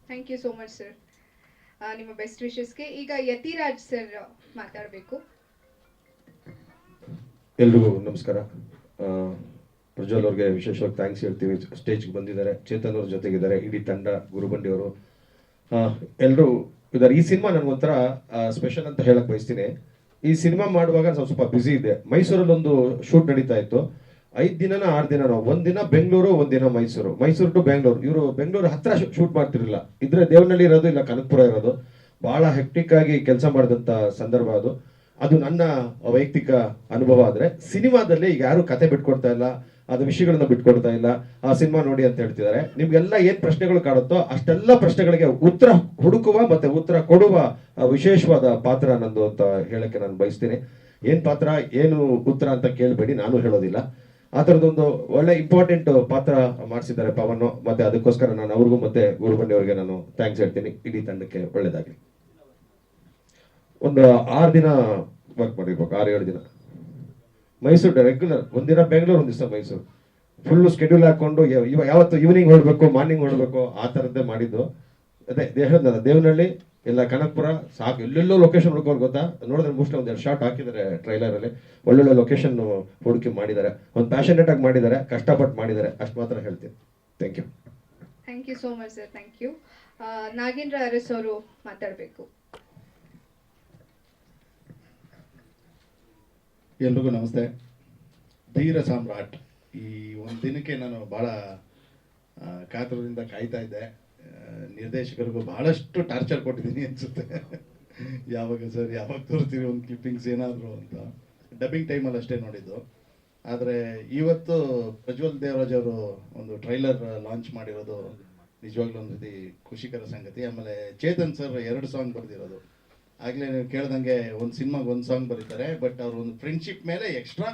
Thank you so much sir. ನಿಮ್ಮ ಬೆಸ್ಟ್ ವಿಶಸ್ಗೆ ಈಗ ಯತಿರಾಜ್ ಸರ್ ಮಾತಾಡಬೇಕು. ಎಲ್ರಿಗೂ ನಮಸ್ಕಾರ. ಪ್ರಜ್ವಲ್ ಅವ್ರಿಗೆ ವಿಶೇಷವಾಗಿ ಥ್ಯಾಂಕ್ಸ್ ಹೇಳ್ತೀವಿ, ಸ್ಟೇಜ್ಗೆ ಬಂದಿದ್ದಾರೆ, ಚೇತನ್ ಅವ್ರ ಜೊತೆಗಿದ್ದಾರೆ, ಇಡೀ ತಂಡ, ಗುರುಬಂಡಿ ಅವರು ಎಲ್ಲರೂ ಇದ್ದಾರೆ. ಈ ಸಿನಿಮಾ ನನಗೊಂಥರ ಸ್ಪೆಷಲ್ ಅಂತ ಹೇಳಕ್ ಬಯಸ್ತೀನಿ. ಈ ಸಿನಿಮಾ ಮಾಡುವಾಗ ಸ್ವಲ್ಪ ಬ್ಯುಸಿ ಇದೆ. ಮೈಸೂರಲ್ಲಿ ಒಂದು ಶೂಟ್ ನಡೀತಾ ಇತ್ತು. 5 ದಿನನ 6 ದಿನನೋ, ಒಂದಿನ ಬೆಂಗಳೂರು, ಒಂದಿನ ಮೈಸೂರು ಟು ಬೆಂಗಳೂರು. ಇವರು ಬೆಂಗಳೂರು ಹತ್ರ ಶೂಟ್ ಮಾಡ್ತಿರ್ಲಿಲ್ಲ, ಇದ್ರೆ ದೇವನಹಳ್ಳಿ ಇರೋದು, ಇಲ್ಲ ಕನಕಪುರ ಇರೋದು. ಬಹಳ ಹೆಕ್ಟಿಕ್ ಆಗಿ ಕೆಲಸ ಮಾಡಿದಂಥ ಸಂದರ್ಭ ಅದು ನನ್ನ ವೈಯಕ್ತಿಕ ಅನುಭವ. ಆದ್ರೆ ಸಿನಿಮಾದಲ್ಲಿ ಈಗ ಯಾರು ಕತೆ ಬಿಟ್ಕೊಡ್ತಾ ಇಲ್ಲ, ಅದು ವಿಷಯಗಳನ್ನ ಬಿಟ್ಕೊಡ್ತಾ ಇಲ್ಲ. ಆ ಸಿನಿಮಾ ನೋಡಿ ಅಂತ ಹೇಳ್ತಿದ್ದಾರೆ. ನಿಮ್ಗೆಲ್ಲ ಏನ್ ಪ್ರಶ್ನೆಗಳು ಕಾಡುತ್ತೋ ಅಷ್ಟೆಲ್ಲ ಪ್ರಶ್ನೆಗಳಿಗೆ ಉತ್ತರ ಹುಡುಕುವ ಮತ್ತೆ ಉತ್ತರ ಕೊಡುವ ವಿಶೇಷವಾದ ಪಾತ್ರ ನಂದು ಅಂತ ಹೇಳಕ್ಕೆ ನಾನು ಬಯಸ್ತೀನಿ. ಏನ್ ಪಾತ್ರ, ಏನು ಉತ್ತರ ಅಂತ ಕೇಳಬೇಡಿ, ನಾನು ಹೇಳೋದಿಲ್ಲ. ಆ ಥರದೊಂದು ಒಳ್ಳೆ ಇಂಪಾರ್ಟೆಂಟ್ ಪಾತ್ರ ಮಾಡಿಸಿದ್ದಾರೆ ಪವನ್. ಮತ್ತೆ ಅದಕ್ಕೋಸ್ಕರ ನಾನು ಅವ್ರಿಗೂ ಮತ್ತೆ ಗುರುಬಂಡಿ ಅವ್ರಿಗೆ ನಾನು ಥ್ಯಾಂಕ್ಸ್ ಹೇಳ್ತೀನಿ. ಇಡೀ ತಂಡಕ್ಕೆ ಒಳ್ಳೇದಾಗಲಿ. ಒಂದು 6 ದಿನ ವರ್ಕ್ ಮಾಡಿರ್ಬೇಕು, 6-7 ದಿನ. ಮೈಸೂರು ರೆಗ್ಯುಲರ್, ಒಂದಿನ ಬೆಂಗಳೂರು, ಒಂದ್ ದಿವಸ ಮೈಸೂರು, ಫುಲ್ ಸ್ಕೆಡ್ಯೂಲ್ ಹಾಕೊಂಡು ಯಾವತ್ತು ಈವ್ನಿಂಗ್ ಹೊರಡ್ಬೇಕು, ಮಾರ್ನಿಂಗ್ ಹೊರಡ್ಬೇಕು, ಆ ಥರದ್ದೇ ಮಾಡಿದ್ದು. ಅದೇ ದೇವನಹಳ್ಳಿ ಇಲ್ಲ ಕನಕಪುರ, ಸಾಕು ಎಲ್ಲೆಲ್ಲೋ ಲೊಕೇಶನ್ ಹುಡ್ಕೋರು ಗೊತ್ತಾ. ನೋಡಿದ್ರೆ ಮೋಸ್ಟ್ಲಿ ಒಂದೆರಡು ಶಾರ್ಟ್ ಹಾಕಿದ್ದಾರೆ ಟ್ರೈಲರಲ್ಲಿ. ಒಳ್ಳೊಳ್ಳೆ ಲೊಕೇಶನ್ ಹುಡುಕಿ ಮಾಡಿದ್ದಾರೆ, ಒಂದು ಪ್ಯಾಷನೇಟ್ ಆಗಿ ಮಾಡಿದ್ದಾರೆ, ಕಷ್ಟಪಟ್ಟು ಮಾಡಿದ್ದಾರೆ, ಅಷ್ಟು ಮಾತ್ರ ಹೇಳ್ತೀನಿ. Thank you. Thank you so much sir. Thank you. Nagendra Aras ಅವರು ಮಾತಾಡಬೇಕು. ಎಲ್ರಿಗೂ ನಮಸ್ತೆ. ಧೀರ ಸಾಮ್ರಾಟ್ ಈ ಒಂದು ದಿನಕ್ಕೆ ನಾನು ಭಾಳ ಕಾತುರದಿಂದ ಕಾಯ್ತಾ ಇದ್ದೆ. ನಿರ್ದೇಶಕರಿಗೂ ಬಹಳಷ್ಟು ಟಾರ್ಚರ್ ಕೊಟ್ಟಿದ್ದೀನಿ ಅನಿಸುತ್ತೆ. ಯಾವಾಗ ಸರ್, ಯಾವಾಗ ತೋರಿಸ್ತೀವಿ ಒಂದು ಕ್ಲಿಪ್ಪಿಂಗ್ಸ್ ಏನಾದರೂ ಅಂತ. ಡಬ್ಬಿಂಗ್ ಟೈಮಲ್ಲಿ ಅಷ್ಟೇ ನೋಡಿದ್ದು. ಆದರೆ ಇವತ್ತು ಪ್ರಜ್ವಲ್ ದೇವರಾಜ್ ಅವರು ಒಂದು ಟ್ರೈಲರ್ ಲಾಂಚ್ ಮಾಡಿರೋದು ನಿಜವಾಗ್ಲೂ ಒಂದು ರೀತಿ ಖುಷಿಕರ ಸಂಗತಿ. ಆಮೇಲೆ ಚೇತನ್ ಸರ್ 2 ಸಾಂಗ್ ಬರೆದಿರೋದು. ಆಗಲೇ ನೀವು ಕೇಳ್ದಂಗೆ ಒಂದು ಸಿನಿಮಾಗೆ 1 ಸಾಂಗ್ ಬರೀತಾರೆ, ಬಟ್ ಅವ್ರು ಒಂದು ಫ್ರೆಂಡ್ಶಿಪ್ ಮೇಲೆ ಎಕ್ಸ್ಟ್ರಾ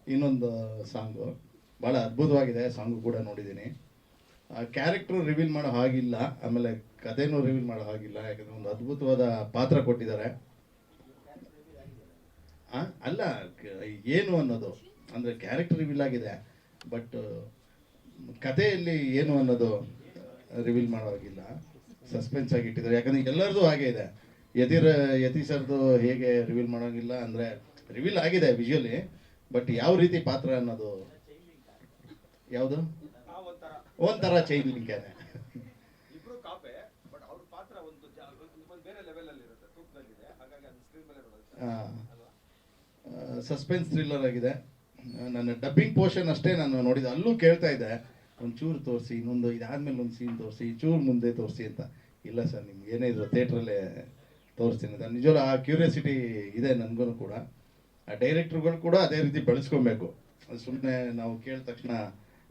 ಇನ್ನೊಂದು ಸಾಂಗು ಭಾಳ ಅದ್ಭುತವಾಗಿದೆ. ಸಾಂಗು ಕೂಡ ನೋಡಿದ್ದೀನಿ. ಕ್ಯಾರೆಕ್ಟ್ರು ರಿವೀಲ್ ಮಾಡೋ ಹಾಗಿಲ್ಲ, ಆಮೇಲೆ ಕಥೆನೂ ರಿವೀಲ್ ಮಾಡೋ ಹಾಗಿಲ್ಲ, ಯಾಕಂದರೆ ಒಂದು ಅದ್ಭುತವಾದ ಪಾತ್ರ ಕೊಟ್ಟಿದ್ದಾರೆ. ಅಲ್ಲ ಏನು ಅನ್ನೋದು ಅಂದರೆ ಕ್ಯಾರೆಕ್ಟರ್ ರಿವೀಲ್ ಆಗಿದೆ, ಬಟ್ ಕಥೆಯಲ್ಲಿ ಏನು ಅನ್ನೋದು ರಿವೀಲ್ ಮಾಡೋ ಹಾಗಿಲ್ಲ. ಸಸ್ಪೆನ್ಸ್ ಆಗಿ ಇಟ್ಟಿದ್ದಾರೆ. ಯಾಕಂದರೆ ಎಲ್ಲರದು ಹಾಗೆ ಇದೆ. ಯತಿ ಸರ್ದು ಹೇಗೆ ರಿವೀಲ್ ಮಾಡೋಂಗಿಲ್ಲ, ಅಂದರೆ ರಿವೀಲ್ ಆಗಿದೆ ವಿಜುವಲಿ, ಬಟ್ ಯಾವ ರೀತಿ ಪಾತ್ರ ಅನ್ನೋದು ಯಾವುದು ಒಂಥರ ಚೈನ್ ಲಿಂಕೇನೆ. ಸಸ್ಪೆನ್ಸ್ ಥ್ರಿಲ್ಲರ್ ಆಗಿದೆ. ನನ್ನ ಡಬ್ಬಿಂಗ್ ಪೋರ್ಷನ್ ಅಷ್ಟೇ ನಾನು ನೋಡಿದೆ, ಅಲ್ಲೂ ಕೇಳ್ತಾ ಇದ್ದೆ ಒಂಚೂರು ತೋರಿಸಿ, ಇನ್ನೊಂದು ಇದಾದ್ಮೇಲೆ ಒಂದು ಸೀನ್ ತೋರಿಸಿ, ಚೂರು ಮುಂದೆ ತೋರಿಸಿ ಅಂತ. ಇಲ್ಲ ಸರ್, ನಿಮ್ಗೆ ಏನೇ ಇದ್ರು ಥಿಯೇಟ್ರಲ್ಲೇ ತೋರಿಸ್ತೀನಿ ಅಂತ. ನಿಜವಲ್ಲ ಆ ಕ್ಯೂರಿಯಾಸಿಟಿ ಇದೆ ನನಗೂ ಕೂಡ. ಆ ಡೈರೆಕ್ಟ್ರುಗಳು ಕೂಡ ಅದೇ ರೀತಿ ಬೆಳೆಸ್ಕೊಬೇಕು. ಸುಮ್ಮನೆ ನಾವು ಕೇಳಿದ ತಕ್ಷಣ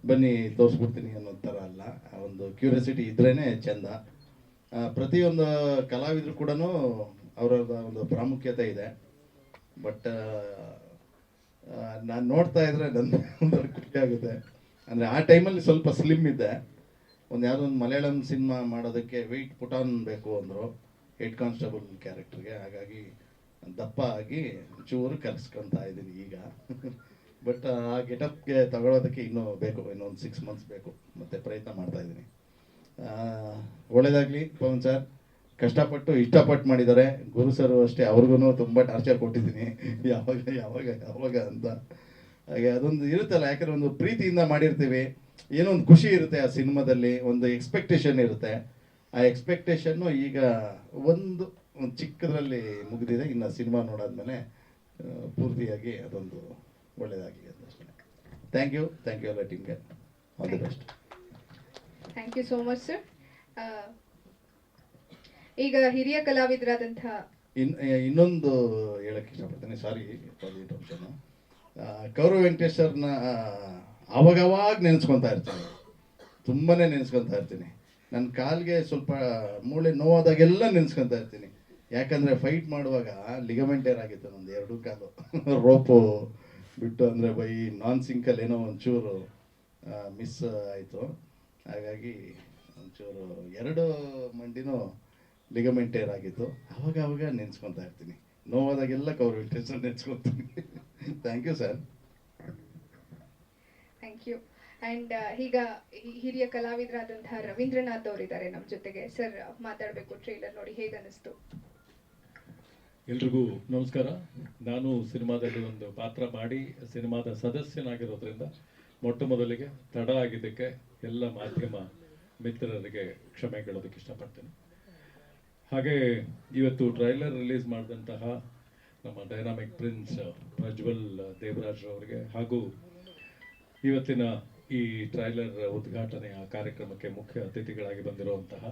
ಬನ್ನಿ ತೋರಿಸ್ಬಿಡ್ತೀನಿ ಅನ್ನೋ ಥರ ಅಲ್ಲ, ಆ ಒಂದು ಕ್ಯೂರಿಯಾಸಿಟಿ ಇದ್ರೇ ಚೆಂದ. ಪ್ರತಿಯೊಂದು ಕಲಾವಿದರು ಕೂಡ ಅವರವ್ರದ ಒಂದು ಪ್ರಾಮುಖ್ಯತೆ ಇದೆ. ಬಟ್ ನಾನು ನೋಡ್ತಾ ಇದ್ರೆ ನನ್ನ ಖುಷಿ ಆಗುತ್ತೆ. ಅಂದರೆ ಆ ಟೈಮಲ್ಲಿ ಸ್ವಲ್ಪ ಸ್ಲಿಮ್ ಇದ್ದೆ. ಯಾವುದೋ ಒಂದು ಮಲಯಾಳಂ ಸಿನಿಮಾ ಮಾಡೋದಕ್ಕೆ ವೆಯ್ಟ್ ಪುಟ್ ಆನ್ ಬೇಕು ಅಂದರು ಹೆಡ್ ಕಾನ್ಸ್ಟೇಬಲ್ ಕ್ಯಾರೆಕ್ಟರ್ಗೆ. ಹಾಗಾಗಿ ದಪ್ಪ ಆಗಿ ಚೂರು ಕರೆಸ್ಕೊತಾ ಇದ್ದೀನಿ ಈಗ. ಬಟ್ ಆ ಗೆಟಪ್ಗೆ ತಗೊಳ್ಳೋದಕ್ಕೆ ಇನ್ನೂ ಬೇಕು, ಇನ್ನೊಂದು 6 ಮಂತ್ಸ್ ಬೇಕು. ಮತ್ತು ಪ್ರಯತ್ನ ಮಾಡ್ತಾ ಇದ್ದೀನಿ. ಒಳ್ಳೇದಾಗಲಿ ಪವನ್ ಸರ್, ಕಷ್ಟಪಟ್ಟು ಇಷ್ಟಪಟ್ಟು ಮಾಡಿದ್ದಾರೆ. ಗುರು ಸರ್ ಅಷ್ಟೇ, ಅವ್ರಿಗೂ ತುಂಬ ಟಾರ್ಚರ್ ಕೊಟ್ಟಿದ್ದೀನಿ ಯಾವಾಗ ಯಾವಾಗ ಯಾವಾಗ ಅಂತ. ಹಾಗೆ ಅದೊಂದು ಇರುತ್ತಲ್ಲ, ಯಾಕಂದ್ರೆ ಒಂದು ಪ್ರೀತಿಯಿಂದ ಮಾಡಿರ್ತೀವಿ, ಏನೋ ಒಂದು ಖುಷಿ ಇರುತ್ತೆ ಆ ಸಿನಿಮಾದಲ್ಲಿ, ಒಂದು ಎಕ್ಸ್ಪೆಕ್ಟೇಷನ್ ಇರುತ್ತೆ. ಆ ಎಕ್ಸ್ಪೆಕ್ಟೇಷನ್ನು ಈಗ ಒಂದು ಚಿಕ್ಕದ್ರಲ್ಲಿ ಮುಗಿದಿದೆ. ಇನ್ನು ಸಿನಿಮಾ ನೋಡಾದ್ಮೇಲೆ ಪೂರ್ತಿಯಾಗಿ ಅದೊಂದು ಒಳ್ಳೆಯದಾಗಿದೆ ಅಷ್ಟೇ. ಥ್ಯಾಂಕ್ ಯು ಎಲ್ಲ ಟೀಮ್ಗೆ. All the best. Thank you so much sir. ಈಗ ಹಿರಿಯ ಕಲಾವಿದರಾದಂತಹ ಇನ್ನೊಂದು ಹೇಳಕ್ಕೆ ಇಷ್ಟಪಡ್ತೀನಿ, sorry for interruption. Kaurav Venkatesh ಸರ್ನ ಅವಾಗವಾಗ ನೆನೆಸ್ಕೊತಾ ಇರ್ತೀನಿ, ತುಂಬಾ ನೆನೆಸ್ಕೊತಾ ಇರ್ತೀನಿ. ನನ್ನ ಕಾಲಿಗೆ ಸ್ವಲ್ಪ ಮೂಳೆ ನೋವಾದಾಗೆಲ್ಲ ನೆನೆಸ್ಕೊತಾ ಇರ್ತೀನಿ. ಯಾಕಂದರೆ ಫೈಟ್ ಮಾಡುವಾಗ ಲಿಗಮೆಂಟೇರ್ ಆಗಿತ್ತು ನಂದು 2 ಕಾಲು. ರೋಪು ಬಿಟ್ಟು ಅಂದರೆ ಬೈ ನಾನ್ ಸಿಂಕಲ್ಲಿ ಏನೋ ಒಂಚೂರು ಮಿಸ್ ಆಯಿತು. ಹಾಗಾಗಿ ಒಂಚೂರು 2 ಮಂಡಿನೂ ಲಿಗಮೆಂಟೇರ್ ಆಗಿತ್ತು. ಅವಾಗ ನೆನೆಸ್ಕೊತಾ ಇರ್ತೀನಿ, ನೋವಾದಾಗೆಲ್ಲ ಕೌರವ್ ವೆಂಕಟೇಶ್ ನೆನೆಸ್ಕೊತೀನಿ. Thank you sir. Thank you. And ಈಗ ಹಿರಿಯ ಕಲಾವಿದರಾದಂತಹ ರವೀಂದ್ರನಾಥ್ ಅವರಿದ್ದಾರೆ ನಮ್ಮ ಜೊತೆಗೆ. ಸರ್ ಮಾತಾಡಬೇಕು, ಟ್ರೈಲರ್ ನೋಡಿ ಹೇಗೆ ಅನಿಸ್ತು? ಎಲ್ರಿಗೂ ನಮಸ್ಕಾರ. ನಾನು ಸಿನಿಮಾದಲ್ಲಿ ಒಂದು ಪಾತ್ರ ಮಾಡಿ ಸಿನಿಮಾದ ಸದಸ್ಯನಾಗಿರೋದ್ರಿಂದ ಮೊಟ್ಟ ಮೊದಲಿಗೆ ತಡ ಆಗಿದ್ದಕ್ಕೆ ಎಲ್ಲ ಮಾಧ್ಯಮ ಮಿತ್ರರಿಗೆ ಕ್ಷಮೆ ಕೇಳೋದಕ್ಕೆ ಇಷ್ಟಪಡ್ತೀನಿ. ಹಾಗೆ ಇವತ್ತು ಟ್ರೈಲರ್ ರಿಲೀಸ್ ಮಾಡಿದಂತಹ ನಮ್ಮ ಡೈನಾಮಿಕ್ ಪ್ರಿನ್ಸ್ ಪ್ರಜ್ವಲ್ ದೇವರಾಜ್ ಅವರಿಗೆ ಹಾಗೂ ಇವತ್ತಿನ ಈ ಟ್ರೈಲರ್ ಉದ್ಘಾಟನೆಯ ಕಾರ್ಯಕ್ರಮಕ್ಕೆ ಮುಖ್ಯ ಅತಿಥಿಗಳಾಗಿ ಬಂದಿರುವಂತಹ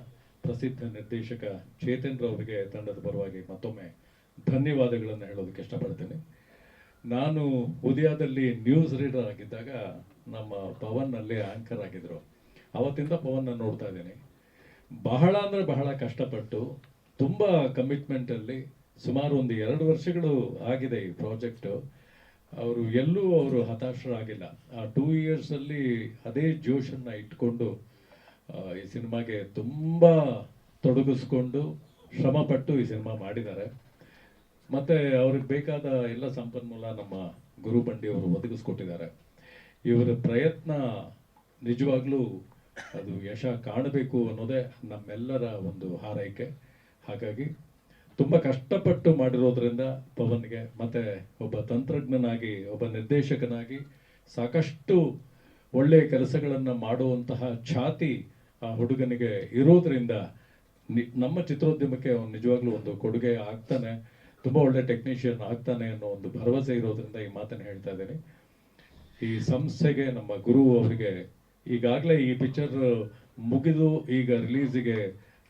ಪ್ರಸಿದ್ಧ ನಿರ್ದೇಶಕ ಚೇತನ್ ಅವರಿಗೆ ತಂಡದ ಪರವಾಗಿ ಮತ್ತೊಮ್ಮೆ ಧನ್ಯವಾದಗಳನ್ನು ಹೇಳೋದಕ್ಕೆ ಇಷ್ಟಪಡ್ತೀನಿ. ನಾನು ಉದಯದಲ್ಲಿ ನ್ಯೂಸ್ ರೀಡರ್ ಆಗಿದ್ದಾಗ ನಮ್ಮ ಪವನ್ ಅಲ್ಲಿ ಆಂಕರ್ ಆಗಿದ್ರು. ಅವತ್ತಿಂದ ಪವನ್ನ ನೋಡ್ತಾ ಇದ್ದೀನಿ. ಬಹಳ ಅಂದರೆ ಬಹಳ ಕಷ್ಟಪಟ್ಟು ತುಂಬ ಕಮಿಟ್ಮೆಂಟಲ್ಲಿ ಸುಮಾರು ಒಂದು 2 ವರ್ಷಗಳು ಆಗಿದೆ ಈ ಪ್ರಾಜೆಕ್ಟು. ಅವರು ಹತಾಶರಾಗಿಲ್ಲ. ಆ 2 ಇಯರ್ಸಲ್ಲಿ ಅದೇ ಜೋಶನ್ನು ಇಟ್ಕೊಂಡು ಈ ಸಿನಿಮಾಗೆ ತುಂಬ ತೊಡಗಿಸ್ಕೊಂಡು ಶ್ರಮಪಟ್ಟು ಈ ಸಿನಿಮಾ ಮಾಡಿದ್ದಾರೆ. ಮತ್ತು ಅವ್ರಿಗೆ ಬೇಕಾದ ಎಲ್ಲ ಸಂಪನ್ಮೂಲ ನಮ್ಮ ಗುರು ಬಂಡಿ ಅವರು ಒದಗಿಸ್ಕೊಟ್ಟಿದ್ದಾರೆ. ಇವರ ಪ್ರಯತ್ನ ನಿಜವಾಗ್ಲೂ ಅದು ಯಶ ಕಾಣಬೇಕು ಅನ್ನೋದೇ ನಮ್ಮೆಲ್ಲರ ಒಂದು ಹಾರೈಕೆ. ಹಾಗಾಗಿ ತುಂಬ ಕಷ್ಟಪಟ್ಟು ಮಾಡಿರೋದ್ರಿಂದ ಪವನ್ಗೆ ಮತ್ತು ಒಬ್ಬ ತಂತ್ರಜ್ಞನಾಗಿ ಒಬ್ಬ ನಿರ್ದೇಶಕನಾಗಿ ಸಾಕಷ್ಟು ಒಳ್ಳೆಯ ಕೆಲಸಗಳನ್ನು ಮಾಡುವಂತಹ ಛಾತಿ ಆ ಹುಡುಗನಿಗೆ ಇರೋದ್ರಿಂದ ನಮ್ಮ ಚಿತ್ರೋದ್ಯಮಕ್ಕೆ ಅವನು ನಿಜವಾಗ್ಲೂ ಒಂದು ಕೊಡುಗೆ ಆಗ್ತಾನೆ, ತುಂಬ ಒಳ್ಳೆ ಟೆಕ್ನಿಷಿಯನ್ ಆಗ್ತಾನೆ ಅನ್ನೋ ಒಂದು ಭರವಸೆ ಇರೋದ್ರಿಂದ ಈ ಮಾತನ್ನು ಹೇಳ್ತಾ ಇದ್ದೀನಿ. ಈ ಸಂಸ್ಥೆಗೆ ನಮ್ಮ ಗುರು ಅವರಿಗೆ ಈಗಾಗಲೇ ಈ ಪಿಕ್ಚರ್ ಮುಗಿದು ಈಗ ರಿಲೀಸಿಗೆ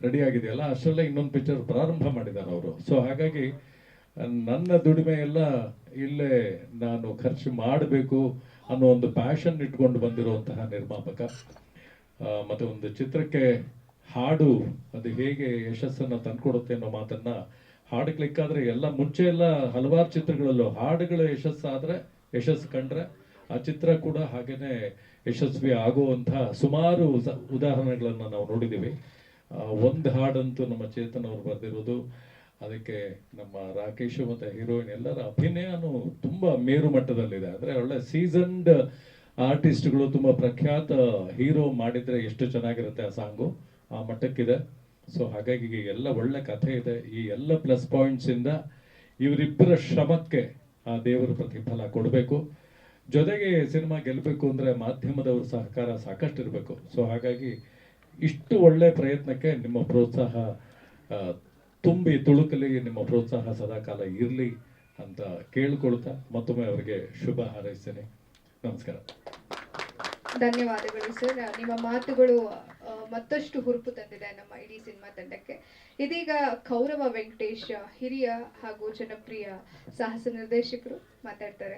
ರೆಡಿ ಆಗಿದೆಯಲ್ಲ, ಅಷ್ಟರಲ್ಲೇ ಇನ್ನೊಂದು ಪಿಕ್ಚರ್ ಪ್ರಾರಂಭ ಮಾಡಿದ್ದಾರೆ ಅವರು. ಸೊ ಹಾಗಾಗಿ ನನ್ನ ದುಡಿಮೆ ಎಲ್ಲ ಇಲ್ಲೇ ನಾನು ಖರ್ಚು ಮಾಡಬೇಕು ಅನ್ನೋ ಒಂದು ಪ್ಯಾಷನ್ ಇಟ್ಕೊಂಡು ಬಂದಿರುವಂತಹ ನಿರ್ಮಾಪಕ. ಮತ್ತು ಒಂದು ಚಿತ್ರಕ್ಕೆ ಹಾಡು ಅದು ಹೇಗೆ ಯಶಸ್ಸನ್ನು ತಂದ್ಕೊಡುತ್ತೆ ಅನ್ನೋ ಮಾತನ್ನ, ಹಾಡು ಕ್ಲಿಕ್ ಆದರೆ ಎಲ್ಲ ಮುಂಚೆ ಎಲ್ಲ ಹಲವಾರು ಚಿತ್ರಗಳಲ್ಲೂ ಹಾಡುಗಳು ಯಶಸ್ಸು ಕಂಡ್ರೆ ಆ ಚಿತ್ರ ಕೂಡ ಹಾಗೇನೆ ಯಶಸ್ವಿ ಆಗುವಂತಹ ಸುಮಾರು ಉದಾಹರಣೆಗಳನ್ನು ನಾವು ನೋಡಿದ್ದೀವಿ. ಒಂದು ಹಾಡಂತೂ ನಮ್ಮ ಚೇತನ್ ಅವರು ಬರೆದಿರೋದು, ಅದಕ್ಕೆ ನಮ್ಮ ರಾಕೇಶ್ ಮತ್ತು ಹೀರೋಯಿನ್ ಎಲ್ಲರ ಅಭಿನಯನೂ ತುಂಬ ಮೇರು ಮಟ್ಟದಲ್ಲಿದೆ. ಅಂದರೆ ಒಳ್ಳೆ ಸೀಸನ್ಡ್ ಆರ್ಟಿಸ್ಟ್ಗಳು, ತುಂಬ ಪ್ರಖ್ಯಾತ ಹೀರೋ ಮಾಡಿದರೆ ಎಷ್ಟು ಚೆನ್ನಾಗಿರುತ್ತೆ ಆ ಸಾಂಗು, ಆ ಮಟ್ಟಕ್ಕಿದೆ. ಸೊ ಹಾಗಾಗಿ ಎಲ್ಲ ಒಳ್ಳೆ ಕಥೆ ಇದೆ. ಈ ಎಲ್ಲ ಪ್ಲಸ್ ಪಾಯಿಂಟ್ಸಿಂದ ಇವರಿಬ್ಬರ ಶ್ರಮಕ್ಕೆ ಆ ದೇವರ ಪ್ರತಿಫಲ ಕೊಡಬೇಕು. ಜೊತೆಗೆ ಸಿನಿಮಾ ಗೆಲ್ಲಬೇಕು ಅಂದರೆ ಮಾಧ್ಯಮದವ್ರ ಸಹಕಾರ ಸಾಕಷ್ಟು ಇರಬೇಕು. ಸೊ ಹಾಗಾಗಿ ಇಷ್ಟು ಒಳ್ಳೆ ಪ್ರಯತ್ನಕ್ಕೆ ನಿಮ್ಮ ಪ್ರೋತ್ಸಾಹ ಆ, ತುಂಬಿ ತುಳುಕಲಿ, ನಿಮ್ಮ ಪ್ರೋತ್ಸಾಹ ಸದಾಕಾಲ ಇರಲಿ ಅಂತ ಕೇಳ್ಕೊಳ್ತಾ ಮತ್ತೊಮ್ಮೆ ಅವರಿಗೆ ಶುಭ ಹಾರೈಸ್ತೇನೆ. ನಮಸ್ಕಾರ. ಧನ್ಯವಾದಗಳು ಸರ್. ನಿಮ್ಮ ಮಾತುಗಳು ಮತ್ತಷ್ಟು ಹುರುಪು ತಂದಿದೆ ನಮ್ಮ ಇಡೀ ಸಿನಿಮಾ ತಂಡಕ್ಕೆ. ಇದೀಗ ಕೌರವ ವೆಂಕಟೇಶ್, ಹಿರಿಯ ಹಾಗೂ ಜನಪ್ರಿಯ ಸಾಹಸ ನಿರ್ದೇಶಕರು, ಮಾತಾಡ್ತಾರೆ.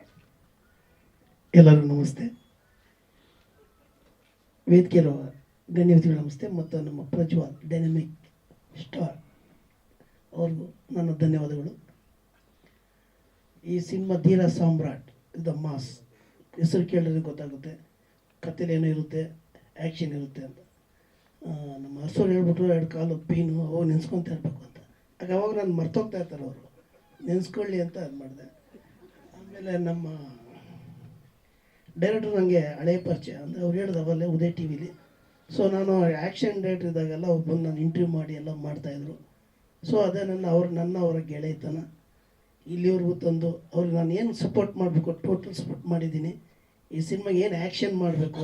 ಎಲ್ಲರಿಗೂ ನಮಸ್ತೆ. ವೇದಿಕೆ ಇರುವ ಗಣ್ಯ ವ್ಯಕ್ತಿಗಳು ನಮಸ್ತೆ, ಮತ್ತು ನಮ್ಮ ಪ್ರಜ್ವಲ್ ಡೈನಮಿಕ್ ಸ್ಟಾರ್ ಅವ್ರಿಗೂ ನನ್ನ ಧನ್ಯವಾದಗಳು. ಈ cinema Dheera Samrat the mass, ಹೆಸರು ಕೇಳಿದ್ರೆ ಗೊತ್ತಾಗುತ್ತೆ ಕಥೆಲಿ ಏನೋ ಇರುತ್ತೆ, ಆ್ಯಕ್ಷನ್ ಇರುತ್ತೆ ಅಂತ. ನಮ್ಮ ಹಸರು ಹೇಳ್ಬಿಟ್ರು 2 ಕಾಲು ಪೀನು ಅವು ನೆನೆಸ್ಕೊತಾ ಇರಬೇಕು ಅಂತ. ಅವಾಗ ನಾನು ಮರ್ತೋಗ್ತಾ ಇರ್ತಾರೆ ಅವರು, ನೆನೆಸ್ಕೊಳ್ಳಿ ಅಂತ ಅದು ಮಾಡಿದೆ. ಆಮೇಲೆ ನಮ್ಮ ಡೈರೆಕ್ಟ್ರು ನನಗೆ ಹಳೆಯ ಪರಿಚಯ, ಅಂದರೆ ಅವ್ರು ಹೇಳಿದ ಅವಲ್ಲೇ ಉದಯ್ ಟಿ ವಿಲಿ. ಸೊ ನಾನು ಆ್ಯಕ್ಷನ್ ಡೈರೆಕ್ಟ್ರ್ ಇದ್ದಾಗೆಲ್ಲ ಅವ್ರು ಬಂದು ನಾನು ಇಂಟರ್ವ್ಯೂ ಮಾಡಿ ಎಲ್ಲ ಮಾಡ್ತಾಯಿದ್ರು. ಸೊ ಅದೇ ನನ್ನ ಅವರ ಗೆಳೆತನ ಇಲ್ಲಿವರೆಗೂ ತಂದು ಅವ್ರಿಗೆ ನಾನು ಏನು ಸಪೋರ್ಟ್ ಮಾಡಬೇಕು ಟೋಟಲ್ ಸಪೋರ್ಟ್ ಮಾಡಿದ್ದೀನಿ. ಈ ಸಿನಿಮಾಗೆ ಏನು ಆ್ಯಕ್ಷನ್ ಮಾಡಬೇಕು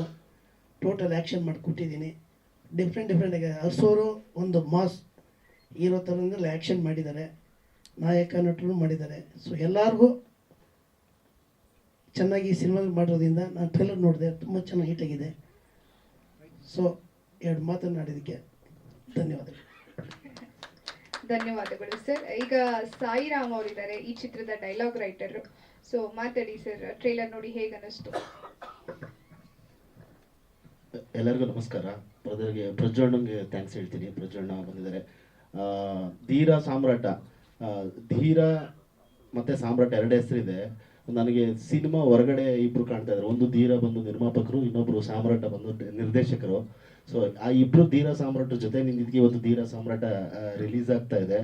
ಟೋಟಲ್ ಆ್ಯಕ್ಷನ್ ಮಾಡಿಕೊಟ್ಟಿದ್ದೀನಿ. ಡಿಫ್ರೆಂಟಾಗಿ ಹಸೋರು ಒಂದು ಮಾಸ್ ಹೀರೋ ಥರದಲ್ಲಿ ಆ್ಯಕ್ಷನ್ ಮಾಡಿದ್ದಾರೆ, ನಾಯಕ ನಟರು ಮಾಡಿದ್ದಾರೆ. ಸೊ ಎಲ್ಲರಿಗೂ ಚೆನ್ನಾಗಿ ಈ ಸಿನಿಮಾ ಮಾಡಿರೋದ್ರಿಂದ ನಾನು ಟ್ರೈಲರ್ ನೋಡಿದೆ, ತುಂಬ ಚೆನ್ನಾಗಿ ಹಿಟಾಗಿದೆ. ಸೊ 2 ಮಾತನಾಡಿದ್ದಕ್ಕೆ ಧನ್ಯವಾದಗಳು. ಧನ್ಯವಾದಗಳು ಸರ್. ಈಗ ಸಾಯಿರಾಮ್ ಅವರಿದ್ದಾರೆ, ಈ ಚಿತ್ರದ ಡೈಲಾಗ್ ರೈಟರು. ಸೊ ಮಾತಾಡಿ ಸರ್, ಟ್ರೈಲರ್ ನೋಡಿ ಹೇಗೆ ಅನ್ನಿಸ್ತು? ಎಲ್ಲರಿಗೂ ನಮಸ್ಕಾರ. ಪ್ರಜ್ವಲ್ಗೆ ಥ್ಯಾಂಕ್ಸ್ ಹೇಳ್ತೀನಿ. ಪ್ರಜ್ವಲ್ನ ಬಂದಿದ್ದಾರೆ. ಧೀರ ಸಾಮ್ರಾಟ, ಧೀರ ಮತ್ತು ಸಾಮ್ರಾಟ 2 ಹೆಸರಿದೆ ನನಗೆ. ಸಿನಿಮಾ ಹೊರಗಡೆ ಇಬ್ಬರು ಕಾಣ್ತಾ ಇದ್ದಾರೆ. ಒಂದು ಧೀರ ಬಂದು ನಿರ್ಮಾಪಕರು, ಇನ್ನೊಬ್ಬರು ಸಾಮ್ರಾಟ ಬಂದು ನಿರ್ದೇಶಕರು. ಸೊ ಆ ಇಬ್ಬರು ಧೀರ ಸಾಮ್ರಾಟರ ಜೊತೆ ನಿಂತಿದ್ದಕ್ಕೆ ಇವತ್ತು ಧೀರ ಸಾಮ್ರಾಟ ರಿಲೀಸ್ ಆಗ್ತಾ ಇದೆ.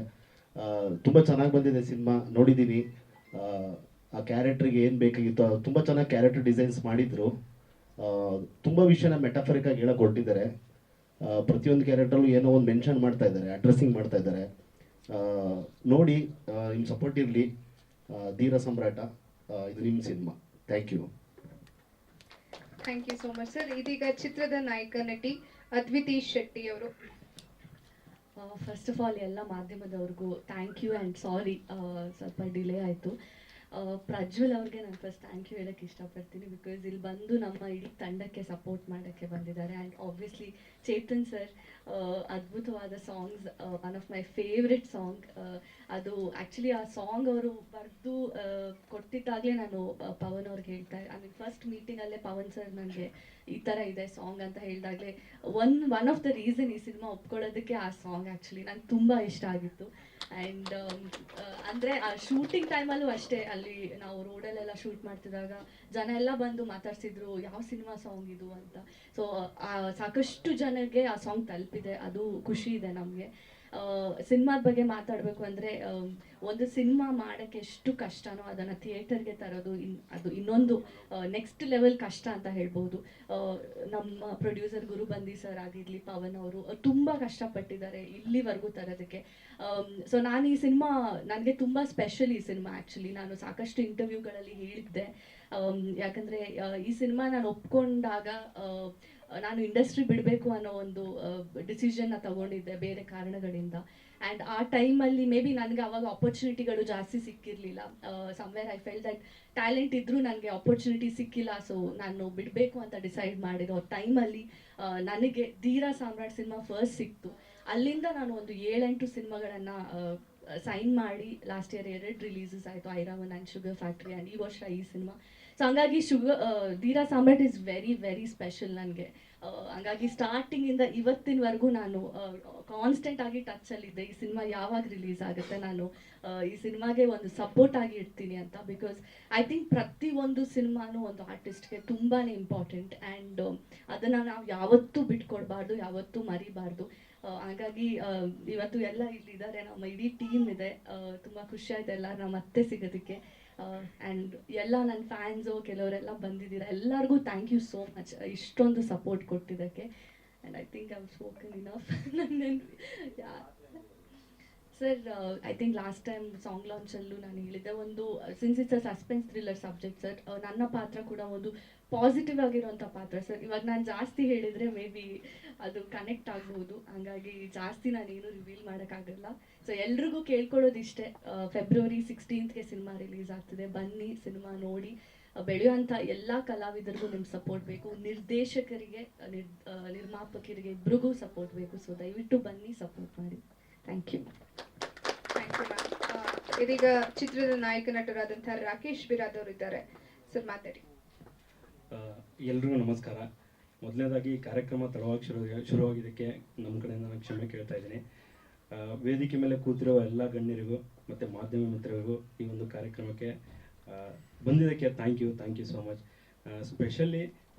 ತುಂಬ ಚೆನ್ನಾಗಿ ಬಂದಿದೆ ಸಿನಿಮಾ, ನೋಡಿದ್ದೀನಿ. ಆ ಕ್ಯಾರೆಕ್ಟ್ರಿಗೆ ಏನು ಬೇಕಾಗಿತ್ತು ತುಂಬ ಚೆನ್ನಾಗಿ ಕ್ಯಾರೆಕ್ಟರ್ ಡಿಸೈನ್ಸ್ ಮಾಡಿದರು. ತುಂಬ ವಿಷಯನ ಮೆಟಾಫರಿಕಾಗಿ ಹೇಳಕ್ಕೆ ಹೊರಟಿದ್ದಾರೆ. ಪ್ರತಿಯೊಂದು ಕ್ಯಾರೆಕ್ಟರ್ಲು ಏನೋ ಒಂದು ಮೆನ್ಷನ್ ಮಾಡ್ತಾ ಇದ್ದಾರೆ, ಅಡ್ರೆಸ್ಸಿಂಗ್ ಮಾಡ್ತಾ ಇದ್ದಾರೆ. ನೋಡಿ, ನಿಮ್ಮ ಸಪೋರ್ಟ್ ಇರಲಿ. ಧೀರ ಸಾಮ್ರಾಟ ಇದು ನಿಮ್ಮ cinema. Thank you. Thank you so much sir. ಇದೀಗ ಚಿತ್ರದ ನಾಯಕ ನಟಿ ಅದ್ವಿತೀಶ್ ಶೆಟ್ಟಿ ಅವರು. ಫಸ್ಟ್ ಆಫ್ ಆಲ್ ಎಲ್ಲ ಮಾಧ್ಯಮದವ್ರಿಗೂ ಥ್ಯಾಂಕ್ ಯು ಆ್ಯಂಡ್ ಸಾರಿ, ಸ್ವಲ್ಪ ಡಿಲೇ ಆಯಿತು. ಪ್ರಜ್ವಲ್ ಅವ್ರಿಗೆ ನಾನು ಫಸ್ಟ್ ಥ್ಯಾಂಕ್ ಯು ಹೇಳೋಕ್ಕೆ ಇಷ್ಟಪಡ್ತೀನಿ. ಬಿಕಾಸ್ ಇಲ್ಲಿ ಬಂದು ನಮ್ಮ ಇಡೀ ತಂಡಕ್ಕೆ ಸಪೋರ್ಟ್ ಮಾಡೋಕ್ಕೆ ಬಂದಿದ್ದಾರೆ. ಆ್ಯಂಡ್ ಆಬ್ವಿಯಸ್ಲಿ ಚೇತನ್ ಸರ್, ಅದ್ಭುತವಾದ songs, one of my favourite song. ಅದು ಆ್ಯಕ್ಚುಲಿ ಆ ಸಾಂಗ್ ಅವರು ಬರೆದು ಕೊಟ್ಟಿದ್ದಾಗಲೇ ನಾನು ಪವನ್ ಅವ್ರಿಗೆ ಹೇಳ್ತಾ, ಐ ಮೀನ್ ಫಸ್ಟ್ ಮೀಟಿಂಗಲ್ಲೇ ಪವನ್ ಸರ್ ನನಗೆ ಈ ಥರ ಇದೆ ಸಾಂಗ್ ಅಂತ ಹೇಳಿದಾಗಲೇ ಒನ್ ಆಫ್ ದ ರೀಸನ್ ಈ ಸಿನಿಮಾ ಒಪ್ಕೊಳ್ಳೋದಕ್ಕೆ ಆ ಸಾಂಗ್ ಆ್ಯಕ್ಚುಲಿ ನಂಗೆ ತುಂಬ ಇಷ್ಟ ಆಗಿತ್ತು. ಆ್ಯಂಡ್ ಅಂದರೆ ಆ ಶೂಟಿಂಗ್ ಟೈಮಲ್ಲೂ ಅಷ್ಟೇ, ಅಲ್ಲಿ ನಾವು ರೋಡಲ್ಲೆಲ್ಲ ಶೂಟ್ ಮಾಡ್ತಿದ್ದಾಗ ಜನ ಎಲ್ಲ ಬಂದು ಮಾತಾಡ್ಸಿದ್ರು ಯಾವ ಸಿನಿಮಾ ಸಾಂಗ್ ಇದು ಅಂತ. ಸೊ ಸಾಕಷ್ಟು ಜನಕ್ಕೆ ಆ ಸಾಂಗ್ ತಲುಪಿದೆ, ಅದು ಖುಷಿ ಇದೆ ನಮಗೆ. ಸಿನಿಮಾದ ಬಗ್ಗೆ ಮಾತಾಡಬೇಕು ಅಂದರೆ, ಒಂದು ಸಿನಿಮಾ ಮಾಡೋಕ್ಕೆ ಎಷ್ಟು ಕಷ್ಟನೋ ಅದನ್ನು ಥಿಯೇಟರ್ಗೆ ತರೋದು ಅದು ಇನ್ನೊಂದು ನೆಕ್ಸ್ಟ್ ಲೆವೆಲ್ ಕಷ್ಟ ಅಂತ ಹೇಳ್ಬೋದು. ನಮ್ಮ ಪ್ರೊಡ್ಯೂಸರ್ ಗುರುಬಂದಿ ಸರ್ ಆಗಿರಲಿ, ಪವನ್ ಅವರು ತುಂಬ ಕಷ್ಟಪಟ್ಟಿದ್ದಾರೆ ಇಲ್ಲಿವರೆಗೂ ತರೋದಕ್ಕೆ. ಸೊ ನಾನು ಈ ಸಿನಿಮಾ, ನನಗೆ ತುಂಬ ಸ್ಪೆಷಲ್ ಈ ಸಿನಿಮಾ. ಆ್ಯಕ್ಚುಲಿ ನಾನು ಸಾಕಷ್ಟು ಇಂಟರ್ವ್ಯೂಗಳಲ್ಲಿ ಹೇಳಿದ್ದೆ, ಯಾಕಂದರೆ ಈ ಸಿನಿಮಾ ನಾನು ಒಪ್ಕೊಂಡಾಗ ನಾನು ಇಂಡಸ್ಟ್ರಿ ಬಿಡಬೇಕು ಅನ್ನೋ ಒಂದು ಡಿಸಿಷನ್ನ ತಗೊಂಡಿದ್ದೆ ಬೇರೆ ಕಾರಣಗಳಿಂದ. ಆ್ಯಂಡ್ ಆ ಟೈಮಲ್ಲಿ ಮೇ ಬಿ ನನಗೆ ಅವಾಗ ಆಪರ್ಚುನಿಟಿಗಳು ಜಾಸ್ತಿ ಸಿಕ್ಕಿರಲಿಲ್ಲ. Somewhere I felt that talent ಇದ್ದರೂ ನನಗೆ ಆಪರ್ಚುನಿಟಿ ಸಿಕ್ಕಿಲ್ಲ. ಸೊ ನಾನು ಬಿಡಬೇಕು ಅಂತ ಡಿಸೈಡ್ ಮಾಡಿರೋ ಟೈಮಲ್ಲಿ ನನಗೆ ಧೀರ ಸಾಮ್ರಾಟ್ ಸಿನಿಮಾ ಫಸ್ಟ್ ಸಿಕ್ತು. ಅಲ್ಲಿಂದ ನಾನು ಒಂದು 7-8 ಸಿನಿಮಾಗಳನ್ನು ಸೈನ್ ಮಾಡಿ ಲಾಸ್ಟ್ ಇಯರ್ 2 ರಿಲೀಸಸ್ ಆಯಿತು, ಐರಾವನ್ ಆ್ಯಂಡ್ ಶುಗರ್ ಫ್ಯಾಕ್ಟ್ರಿ, ಆ್ಯಂಡ್ ಈ ವರ್ಷ ಈ ಸಿನಿಮಾ. ಸೊ ಹಂಗಾಗಿ ಧೀರ ಸಾಮ್ರಾಟ್ ಇಸ್ ವೆರಿ ವೆರಿ ಸ್ಪೆಷಲ್ ನನಗೆ. ಹಂಗಾಗಿ ಸ್ಟಾರ್ಟಿಂಗಿಂದ ಇವತ್ತಿನವರೆಗೂ ನಾನು ಕಾನ್ಸ್ಟೆಂಟ್ ಆಗಿ ಟಚ್ಚಲ್ಲಿದ್ದೆ, ಈ ಸಿನಿಮಾ ಯಾವಾಗ ರಿಲೀಸ್ ಆಗುತ್ತೆ, ನಾನು ಈ ಸಿನಿಮಾಗೆ ಒಂದು ಸಪೋರ್ಟ್ ಆಗಿ ಇಡ್ತೀನಿ ಅಂತ. ಬಿಕಾಸ್ ಐ ಥಿಂಕ್ ಪ್ರತಿಯೊಂದು ಸಿನಿಮಾನು ಒಂದು ಆರ್ಟಿಸ್ಟ್ಗೆ ತುಂಬಾ ಇಂಪಾರ್ಟೆಂಟ್. ಆ್ಯಂಡ್ ಅದನ್ನು ನಾವು ಯಾವತ್ತೂ ಬಿಟ್ಕೊಡ್ಬಾರ್ದು, ಯಾವತ್ತೂ ಮರಿಬಾರ್ದು. ಹಾಗಾಗಿ ಇವತ್ತು ಎಲ್ಲ ಇಲ್ಲಿದ್ದಾರೆ, ನಮ್ಮ ಇಡೀ ಟೀಮ್ ಇದೆ. ತುಂಬ ಖುಷಿ ಆಯ್ತು ಎಲ್ಲರನ್ನ ಮತ್ತೆ ಸಿಗೋದಕ್ಕೆ. ಆ್ಯಂಡ್ ಎಲ್ಲ ನನ್ನ ಫ್ಯಾನ್ಸು ಕೆಲವರೆಲ್ಲ ಬಂದಿದ್ದೀರಾ, ಎಲ್ಲರಿಗೂ ಥ್ಯಾಂಕ್ ಯು ಸೋ ಮಚ್ ಇಷ್ಟೊಂದು ಸಪೋರ್ಟ್ ಕೊಟ್ಟಿದ್ದಕ್ಕೆ. And I think I have spoken enough. Sir I think last time song ಲಾಂಚಲ್ಲೂ ನಾನು ಹೇಳಿದ್ದೆ ಒಂದು since it's a suspense thriller subject sir, ನನ್ನ ಪಾತ್ರ ಕೂಡ ಒಂದು ಪಾಸಿಟಿವ್ ಆಗಿರುವಂಥ ಪಾತ್ರ ಸರ್. ಇವಾಗ ನಾನು ಜಾಸ್ತಿ ಹೇಳಿದರೆ ಮೇ ಬಿ ಅದು ಕನೆಕ್ಟ್ ಆಗ್ಬೋದು, ಹಾಗಾಗಿ ಜಾಸ್ತಿ ನಾನೇನು ರಿವೀಲ್ ಮಾಡೋಕ್ಕಾಗಲ್ಲ. ಸೊ ಎಲ್ರಿಗೂ ಕೇಳ್ಕೊಳ್ಳೋದಿಷ್ಟೇ, ಫೆಬ್ರವರಿ 16th ಸಿನಿಮಾ ರಿಲೀಸ್ ಆಗ್ತಿದೆ, ಬನ್ನಿ ಸಿನಿಮಾ ನೋಡಿ. ಬೆಳೆಯುವಂಥ ಎಲ್ಲ ಕಲಾವಿದರಿಗೂ ನಿಮ್ಮ ಸಪೋರ್ಟ್ ಬೇಕು, ನಿರ್ದೇಶಕರಿಗೆ ನಿರ್ಮಾಪಕರಿಗೆ ಇಬ್ರಿಗೂ ಸಪೋರ್ಟ್ ಬೇಕು. ಸೊ ದಯವಿಟ್ಟು ಬನ್ನಿ, ಸಪೋರ್ಟ್ ಮಾಡಿ. Thank you. Thank you ma'am. ಇದೀಗ ಚಿತ್ರದ ನಾಯಕ ನಟರಾದಂತಹ ರಾಕೇಶ್ ಬಿರಾದ್ ಅವರು ಇದ್ದಾರೆ ಸರ್, ಮಾತಾಡಿ. ಎಲ್ರಿಗೂ ನಮಸ್ಕಾರ. ಮೊದಲನೇದಾಗಿ ಕಾರ್ಯಕ್ರಮ ತಡವಾಗಿ ಶುರುವಾಗಿದ್ದಕ್ಕೆ ನಮ್ಮ ಕಡೆಯಿಂದ ನಾನು ಕ್ಷಮೆ ಕೇಳ್ತಾ ಇದ್ದೀನಿ. ವೇದಿಕೆ ಮೇಲೆ ಕೂತಿರುವ ಎಲ್ಲ ಗಣ್ಯರಿಗೂ ಮತ್ತು ಮಾಧ್ಯಮ ಮಿತ್ರರಿಗೂ ಈ ಒಂದು ಕಾರ್ಯಕ್ರಮಕ್ಕೆ ಬಂದಿದ್ದಕ್ಕೆ thank you so much. Specially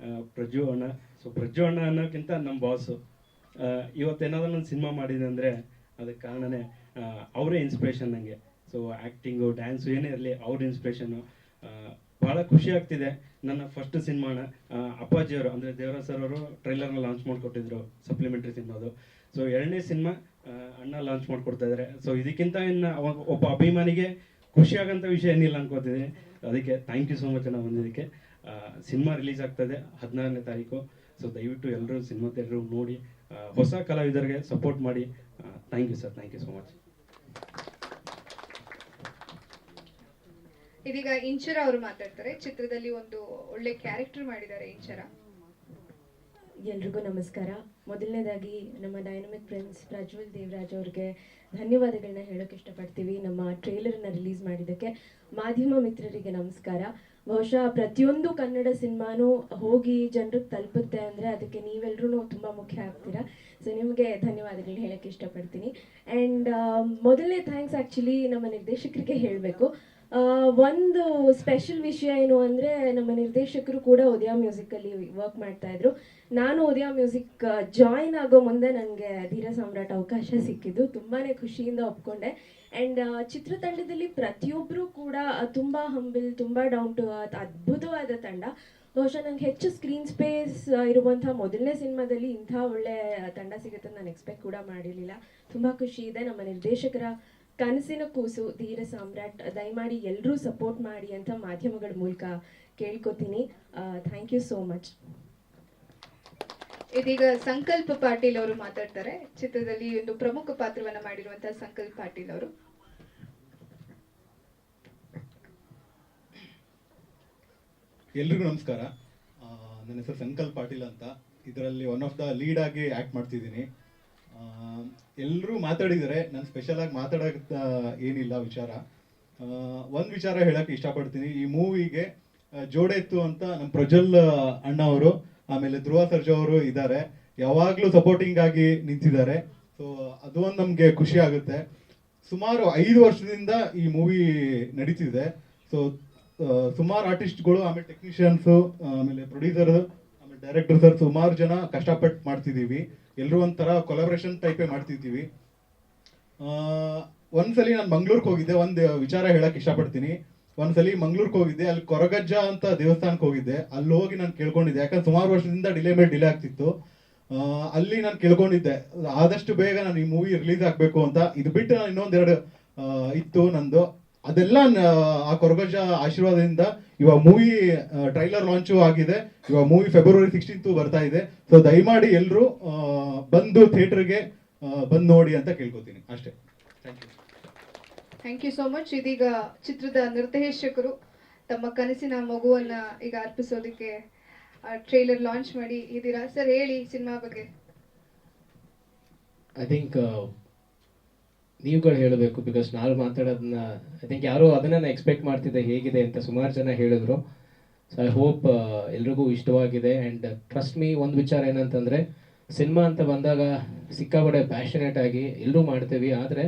Prajju ಅಣ್ಣ. ಸೊ ಪ್ರಜ್ಜು ಅಣ್ಣ ಅನ್ನೋಕ್ಕಿಂತ ನಮ್ಮ ಬಾಸು. ಇವತ್ತೇನಾದರೂ ನಾನು ಸಿನಿಮಾ ಮಾಡಿದೆ ಅಂದರೆ ಅದಕ್ಕೆ ಕಾರಣನೇ ಅವರೇ ಇನ್ಸ್ಪಿರೇಷನ್ ನನಗೆ. ಸೊ ಆ್ಯಕ್ಟಿಂಗು, ಡ್ಯಾನ್ಸು ಏನೇ ಇರಲಿ ಅವ್ರ ಇನ್ಸ್ಪಿರೇಷನ್ನು. ಭಾಳ ಖುಷಿ ಆಗ್ತಿದೆ. ನನ್ನ ಫಸ್ಟ್ ಸಿನಿಮಾನ ಅಪ್ಪಾಜಿಯವರು ಅಂದರೆ ದೇವರಾಜ್ ಸರ್ ಅವರು ಟ್ರೈಲರ್ನ ಲಾಂಚ್ ಮಾಡಿಕೊಟ್ಟಿದ್ರು, ಸಪ್ಲಿಮೆಂಟ್ರಿ ಸಿನಿಮಾದು. ಸೊ 2ನೇ ಸಿನಿಮಾ ಅಣ್ಣ ಲಾಂಚ್ ಮಾಡಿಕೊಡ್ತಾ ಇದ್ದಾರೆ. ಸೊ ಇದಕ್ಕಿಂತ ಇನ್ನು ಒಬ್ಬ ಅಭಿಮಾನಿಗೆ ಖುಷಿಯಾಗಂಥ ವಿಷಯ ಏನಿಲ್ಲ ಅನ್ಕೋತಿದ್ದೀನಿ. ಅದಕ್ಕೆ ಥ್ಯಾಂಕ್ ಯು ಸೋ ಮಚ್ ಅಣ್ಣ ಬಂದಿದ್ದಕ್ಕೆ. ಸಿನಿಮಾ ರಿಲೀಸ್ ಆಗ್ತದೆ 16ನೇ ತಾರೀಕು. ಸೊ ದಯವಿಟ್ಟು ಎಲ್ಲರೂ ಸಿನಿಮಾ ಥಿಯೇಟ್ರು ನೋಡಿ, ಹೊಸ ಕಲಾವಿದರಿಗೆ ಸಪೋರ್ಟ್ ಮಾಡಿ. Thank you sir, thank you so much. ಇದೀಗ ಇಂಚರ ಅವರು ಮಾತಾಡ್ತಾರೆ. ಚಿತ್ರದಲ್ಲಿ ಒಂದು ಒಳ್ಳೆ ಕ್ಯಾರೆಕ್ಟರ್ ಮಾಡಿದ್ದಾರೆ ಇಂಚರ. ಎಲ್ರಿಗೂ ನಮಸ್ಕಾರ. ಮೊದಲನೇದಾಗಿ ನಮ್ಮ ಡೈನಮಿಕ್ ಪ್ರಿನ್ಸ್ ಪ್ರಜ್ವಲ್ ದೇವರಾಜ್ ಅವ್ರಿಗೆ ಧನ್ಯವಾದಗಳನ್ನ ಹೇಳೋಕೆ ಇಷ್ಟಪಡ್ತೀವಿ, ನಮ್ಮ ಟ್ರೇಲರ್ನ ರಿಲೀಸ್ ಮಾಡಿದ್ದಕ್ಕೆ. ಮಾಧ್ಯಮ ಮಿತ್ರರಿಗೆ ನಮಸ್ಕಾರ. ಬಹುಶಃ ಪ್ರತಿಯೊಂದು ಕನ್ನಡ ಸಿನಿಮಾನೂ ಹೋಗಿ ಜನರಿಗೆ ತಲುಪುತ್ತೆ ಅಂದರೆ ಅದಕ್ಕೆ ನೀವೆಲ್ಲರೂ ತುಂಬ ಮುಖ್ಯ ಆಗ್ತೀರಾ. ಸೊ ನಿಮಗೆ ಧನ್ಯವಾದಗಳನ್ನ ಹೇಳೋಕ್ಕೆ ಇಷ್ಟಪಡ್ತೀನಿ. ಆ್ಯಂಡ್ ಮೊದಲನೇ ಥ್ಯಾಂಕ್ಸ್ ಆ್ಯಕ್ಚುಲಿ ನಮ್ಮ ನಿರ್ದೇಶಕರಿಗೆ ಹೇಳಬೇಕು. ಒಂದು ಸ್ಪೆಷಲ್ ವಿಷಯ ಏನು ಅಂದರೆ ನಮ್ಮ ನಿರ್ದೇಶಕರು ಕೂಡ ಉದಯ ಮ್ಯೂಸಿಕಲ್ಲಿ ವರ್ಕ್ ಮಾಡ್ತಾಯಿದ್ರು. ನಾನು ಉದಯ ಮ್ಯೂಸಿಕ್ ಜಾಯಿನ್ ಆಗೋ ಮುಂದೆ ನನಗೆ ಧೀರ ಸಾಮ್ರಾಟ್ ಅವಕಾಶ ಸಿಕ್ಕಿದ್ದು, ತುಂಬಾ ಖುಷಿಯಿಂದ ಒಪ್ಕೊಂಡೆ. ಆ್ಯಂಡ್ ಚಿತ್ರತಂಡದಲ್ಲಿ ಪ್ರತಿಯೊಬ್ಬರು ಕೂಡ ತುಂಬ ಹಂಬಲ್, ತುಂಬ ಡೌನ್ ಟು ಅರ್ತ್, ಅದ್ಭುತವಾದ ತಂಡ. ಬಹುಶಃ ನಂಗೆ ಹೆಚ್ಚು ಸ್ಕ್ರೀನ್ ಸ್ಪೇಸ್ ಇರುವಂಥ ಮೊದಲನೇ ಸಿನಿಮಾದಲ್ಲಿ ಇಂಥ ಒಳ್ಳೆ ತಂಡ ಸಿಗುತ್ತೆ ನಾನು ಎಕ್ಸ್ಪೆಕ್ಟ್ ಕೂಡ ಮಾಡಿರಲಿಲ್ಲ. ತುಂಬ ಖುಷಿ ಇದೆ. ನಮ್ಮ ನಿರ್ದೇಶಕರ ಕನಸಿನ ಕೂಸು ಧೀರ ಸಾಮ್ರಾಟ್, ದಯಮಾಡಿ ಎಲ್ಲರೂ ಸಪೋರ್ಟ್ ಮಾಡಿ ಅಂತ ಮಾಧ್ಯಮಗಳ ಮೂಲಕ ಕೇಳ್ಕೊತೀನಿ. Thank you so much. ಇದೀಗ ಸಂಕಲ್ಪ ಪಾಟೀಲ್ ಅವರು ಮಾತಾಡ್ತಾರೆ. ಚಿತ್ರದಲ್ಲಿ ಒಂದು ಪ್ರಮುಖ ಪಾತ್ರವನ್ನ ಮಾಡಿರುವಂತಹ ಸಂಕಲ್ಪ ಪಾಟೀಲ್ ಅವರು. ಎಲ್ರಿಗೂ ನಮಸ್ಕಾರ. ನನ್ನ ಹೆಸರು ಸಂಕಲ್ಪ ಪಾಟೀಲ್ ಅಂತ. ಇದರಲ್ಲಿ ಒನ್ ಆಫ್ ದ ಲೀಡ್ ಆಗಿ ಆ್ಯಕ್ಟ್ ಮಾಡ್ತಿದ್ದೀನಿ. ಎಲ್ಲರೂ ಮಾತಾಡಿದರೆ ನಾನು ಸ್ಪೆಷಲ್ ಆಗಿ ಮಾತಾಡೋಕ್ಕೆ ಏನಿಲ್ಲ ವಿಚಾರ. ಒಂದು ವಿಚಾರ ಹೇಳೋಕ್ಕೆ ಇಷ್ಟಪಡ್ತೀನಿ. ಈ ಮೂವಿಗೆ ಜೋಡೆತ್ತು ಅಂತ ನಮ್ಮ ಪ್ರಜ್ವಲ್ ಅಣ್ಣ ಅವರು, ಆಮೇಲೆ ಧ್ರುವ ಸರ್ಜಾ ಅವರು ಇದ್ದಾರೆ, ಯಾವಾಗಲೂ ಸಪೋರ್ಟಿಂಗ್ ಆಗಿ ನಿಂತಿದ್ದಾರೆ. ಸೊ ಅದು ಒಂದು ನಮಗೆ ಖುಷಿ ಆಗುತ್ತೆ. ಸುಮಾರು 5 ವರ್ಷದಿಂದ ಈ ಮೂವಿ ನಡೀತಿದೆ. ಸೊ ಸುಮಾರು ಆರ್ಟಿಸ್ಟ್ಗಳು, ಆಮೇಲೆ ಟೆಕ್ನಿಷಿಯನ್ಸು, ಆಮೇಲೆ ಪ್ರೊಡ್ಯೂಸರ್, ಆಮೇಲೆ ಡೈರೆಕ್ಟರ್ ಸರ್, ಸುಮಾರು ಜನ ಕಷ್ಟಪಟ್ಟು ಮಾಡ್ತಿದ್ದೀವಿ. ಎಲ್ಲರೂ ಒಂಥರ ಕೊಲಾಬ್ರೇಷನ್ ಟೈಪೇ ಮಾಡ್ತಿದ್ದೀವಿ. ಒಂದ್ಸಲಿ ನಾನು ಮಂಗ್ಳೂರ್ಗೆ ಹೋಗಿದ್ದೆ. ಒಂದು ವಿಚಾರ ಹೇಳಕ್ಕೆ ಇಷ್ಟಪಡ್ತೀನಿ. ಒಂದ್ಸಲಿ ಮಂಗ್ಳೂರ್ಗೆ ಹೋಗಿದ್ದೆ. ಅಲ್ಲಿ ಕೊರಗಜ್ಜ ಅಂತ ದೇವಸ್ಥಾನಕ್ಕೆ ಹೋಗಿದ್ದೆ. ಅಲ್ಲಿ ಹೋಗಿ ನಾನು ಕೇಳ್ಕೊಂಡಿದ್ದೆ, ಯಾಕಂದ್ರೆ ಸುಮಾರು ವರ್ಷದಿಂದ ಡಿಲೇ ಮೇಲೆ ಡಿಲೇ ಆಗ್ತಿತ್ತು. ಅಲ್ಲಿ ನಾನು ಕೇಳ್ಕೊಂಡಿದ್ದೆ ಆದಷ್ಟು ಬೇಗ ನಾನು ಈ ಮೂವಿ ರಿಲೀಸ್ ಆಗಬೇಕು ಅಂತ. ಇದು ಬಿಟ್ಟು ನಾನು ಇನ್ನೊಂದೆರಡು ಇತ್ತು ನಂದು. ಅದೆಲ್ಲ ಆ ಕೊರಗಜ್ಜ ಆಶೀರ್ವಾದದಿಂದ ಇವಾಗ ಮೂವಿ ಟ್ರೈಲರ್ ಲಾಂಚು ಆಗಿದೆ. ಇವಾಗ ಮೂವಿ ಫೆಬ್ರವರಿ 16th ಬರ್ತಾ ಇದೆ. ಸೊ ದಯಮಾಡಿ ಎಲ್ಲರೂ ಬಂದು ಥಿಯೇಟರ್ಗೆ ಬಂದು ನೋಡಿ ಅಂತ ಕೇಳ್ಕೊತೀನಿ ಅಷ್ಟೇ. Thank you. Thank you so much. ಇದೀಗ ಚಿತ್ರದ ನಿರ್ದೇಶಕರು ತಮ್ಮ ಕನಸಿನ ಮಗುವನ್ನ ಈಗ ಅರ್ಪಿಸೋದಕ್ಕೆ ಟ್ರೈಲರ್ ಲಾಂಚ್ ಮಾಡಿ ಇದ್ದೀರಾ. ಸರ್ ಹೇಳಿ ಸಿನಿಮಾ ಬಗ್ಗೆ. ಐ ಥಿಂಕ್ ನೀವುಗಳು ಹೇಳಬೇಕು, ಬಿಕಾಸ್ ನಾವು ಮಾತಾಡೋದನ್ನ ಐ ಥಿಂಕ್ ಯಾರೋ ಅದನ್ನ ಎಕ್ಸ್ಪೆಕ್ಟ್ ಮಾಡ್ತಿದ್ದೆ ಹೇಗಿದೆ ಅಂತ ಸುಮಾರು ಜನ ಹೇಳಿದ್ರು. ಸೊ ಐ ಹೋಪ್ ಎಲ್ರಿಗೂ ಇಷ್ಟವಾಗಿದೆ. ಆ್ಯಂಡ್ ಟ್ರಸ್ಟ್ ಮೀ, ಒಂದು ವಿಚಾರ ಏನಂತಂದರೆ ಸಿನಿಮಾ ಅಂತ ಬಂದಾಗ ಸಿಕ್ಕಾಪಟ್ಟೆ ಪ್ಯಾಷನೇಟ್ ಆಗಿ ಎಲ್ಲರೂ ಮಾಡ್ತೀವಿ, ಆದರೆ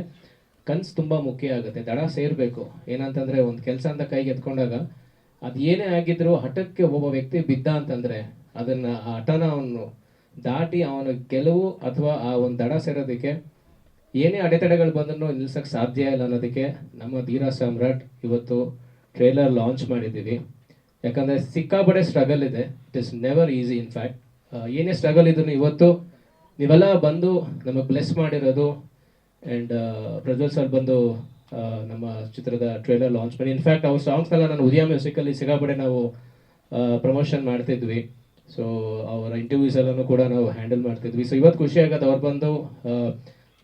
ಕನ್ಸು ತುಂಬ ಮುಖ್ಯ ಆಗುತ್ತೆ. ದಡ ಸೇರಬೇಕು. ಏನಂತಂದರೆ ಒಂದು ಕೆಲಸ ಅಂತ ಕೈಗೆ ಎತ್ಕೊಂಡಾಗ ಅದು ಏನೇ ಆಗಿದ್ರು ಹಠಕ್ಕೆ ಒಬ್ಬ ವ್ಯಕ್ತಿ ಬಿದ್ದ ಅಂತಂದರೆ ಅದನ್ನು ಆ ಹಠನ ಅವನು ದಾಟಿ ಅವನ ಗೆಲುವು ಅಥವಾ ಆ ಒಂದು ದಡ ಸೇರೋದಕ್ಕೆ ಏನೇ ಅಡೆತಡೆಗಳು ಬಂದರೂ ನಿಲ್ಸಕ್ಕೆ ಸಾಧ್ಯ ಇಲ್ಲ ಅನ್ನೋದಕ್ಕೆ ನಮ್ಮ ಧೀರ ಸಾಮ್ರಾಟ್ ಇವತ್ತು ಟ್ರೇಲರ್ ಲಾಂಚ್ ಮಾಡಿದ್ದೀವಿ. ಯಾಕಂದರೆ ಸಿಕ್ಕಾಪಟ್ಟೆ ಸ್ಟ್ರಗಲ್ ಇದೆ. It is never easy. In fact ಏನೇ ಸ್ಟ್ರಗಲ್ ಇದ್ರು ಇವತ್ತು ನೀವೆಲ್ಲ ಬಂದು ನಮಗೆ ಬ್ಲೆಸ್ ಮಾಡಿರೋದು ಆ್ಯಂಡ್ ಪ್ರಜ್ವಲ್ ಸರ್ ಬಂದು ನಮ್ಮ ಚಿತ್ರದ ಟ್ರೇಲರ್ ಲಾಂಚ್ ಮಾಡಿ ಇನ್ಫ್ಯಾಕ್ಟ್ ಅವ್ರ ಸಾಂಗ್ಸ್ನೆಲ್ಲ ನಾನು ಉದಯ ಮ್ಯೂಸಿಕಲ್ಲಿ ಸಿಗಾಪಡೆ ನಾವು ಪ್ರಮೋಷನ್ ಮಾಡ್ತಿದ್ವಿ. ಸೊ ಅವರ ಇಂಟರ್ವ್ಯೂಸ್ ಎಲ್ಲನೂ ಕೂಡ ನಾವು ಹ್ಯಾಂಡಲ್ ಮಾಡ್ತಿದ್ವಿ. ಸೊ ಇವತ್ತು ಖುಷಿ ಆಗೋದು ಅವ್ರು ಬಂದು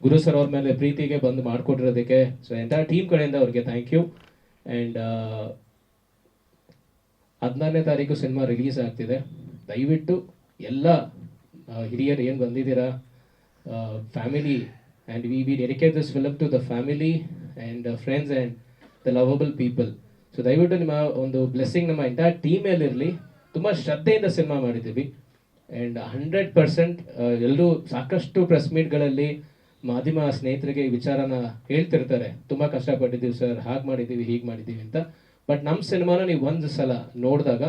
ಗುರು ಸರ್ ಅವ್ರ ಮೇಲೆ ಪ್ರೀತಿಗೆ ಬಂದು ಮಾಡಿಕೊಟ್ಟಿರೋದಕ್ಕೆ. ಸೊ ಎಂಟೈರ್ ಟೀಮ್ ಕಡೆಯಿಂದ ಅವ್ರಿಗೆ ಥ್ಯಾಂಕ್ ಯು. ಆ್ಯಂಡ್ 16ನೇ ತಾರೀಕು ಸಿನಿಮಾ ರಿಲೀಸ್ ಆಗ್ತಿದೆ. ದಯವಿಟ್ಟು ಎಲ್ಲ ಹಿರಿಯರು ಏನು ಬಂದಿದ್ದೀರಾ, family, and we dedicate this film to the family and friends and the lovable people. So ದಯವಿಟ್ಟು ನಿಮ್ಮ ಒಂದು ಬ್ಲೆಸ್ಸಿಂಗ್ ನಮ್ಮ ಎಂಟೈರ್ ಟೀಮ್ ಮೇಲಿರಲಿ. ತುಂಬ ಶ್ರದ್ಧೆಯಿಂದ ಸಿನಿಮಾ ಮಾಡಿದ್ದೀವಿ ಆ್ಯಂಡ್ 100% ಎಲ್ಲರೂ ಸಾಕಷ್ಟು ಪ್ರೆಸ್ ಮೀಟ್ಗಳಲ್ಲಿ ಮಾಧ್ಯಮ ಸ್ನೇಹಿತರಿಗೆ ಈ ವಿಚಾರನ ಹೇಳ್ತಿರ್ತಾರೆ, ತುಂಬ ಕಷ್ಟಪಟ್ಟಿದ್ದೀವಿ ಸರ್, ಹಾಗೆ ಮಾಡಿದ್ದೀವಿ, ಹೀಗೆ ಮಾಡಿದ್ದೀವಿ ಅಂತ. ಬಟ್ ನಮ್ಮ ಸಿನಿಮಾನ ನೀವು ಒಂದು ಸಲ ನೋಡಿದಾಗ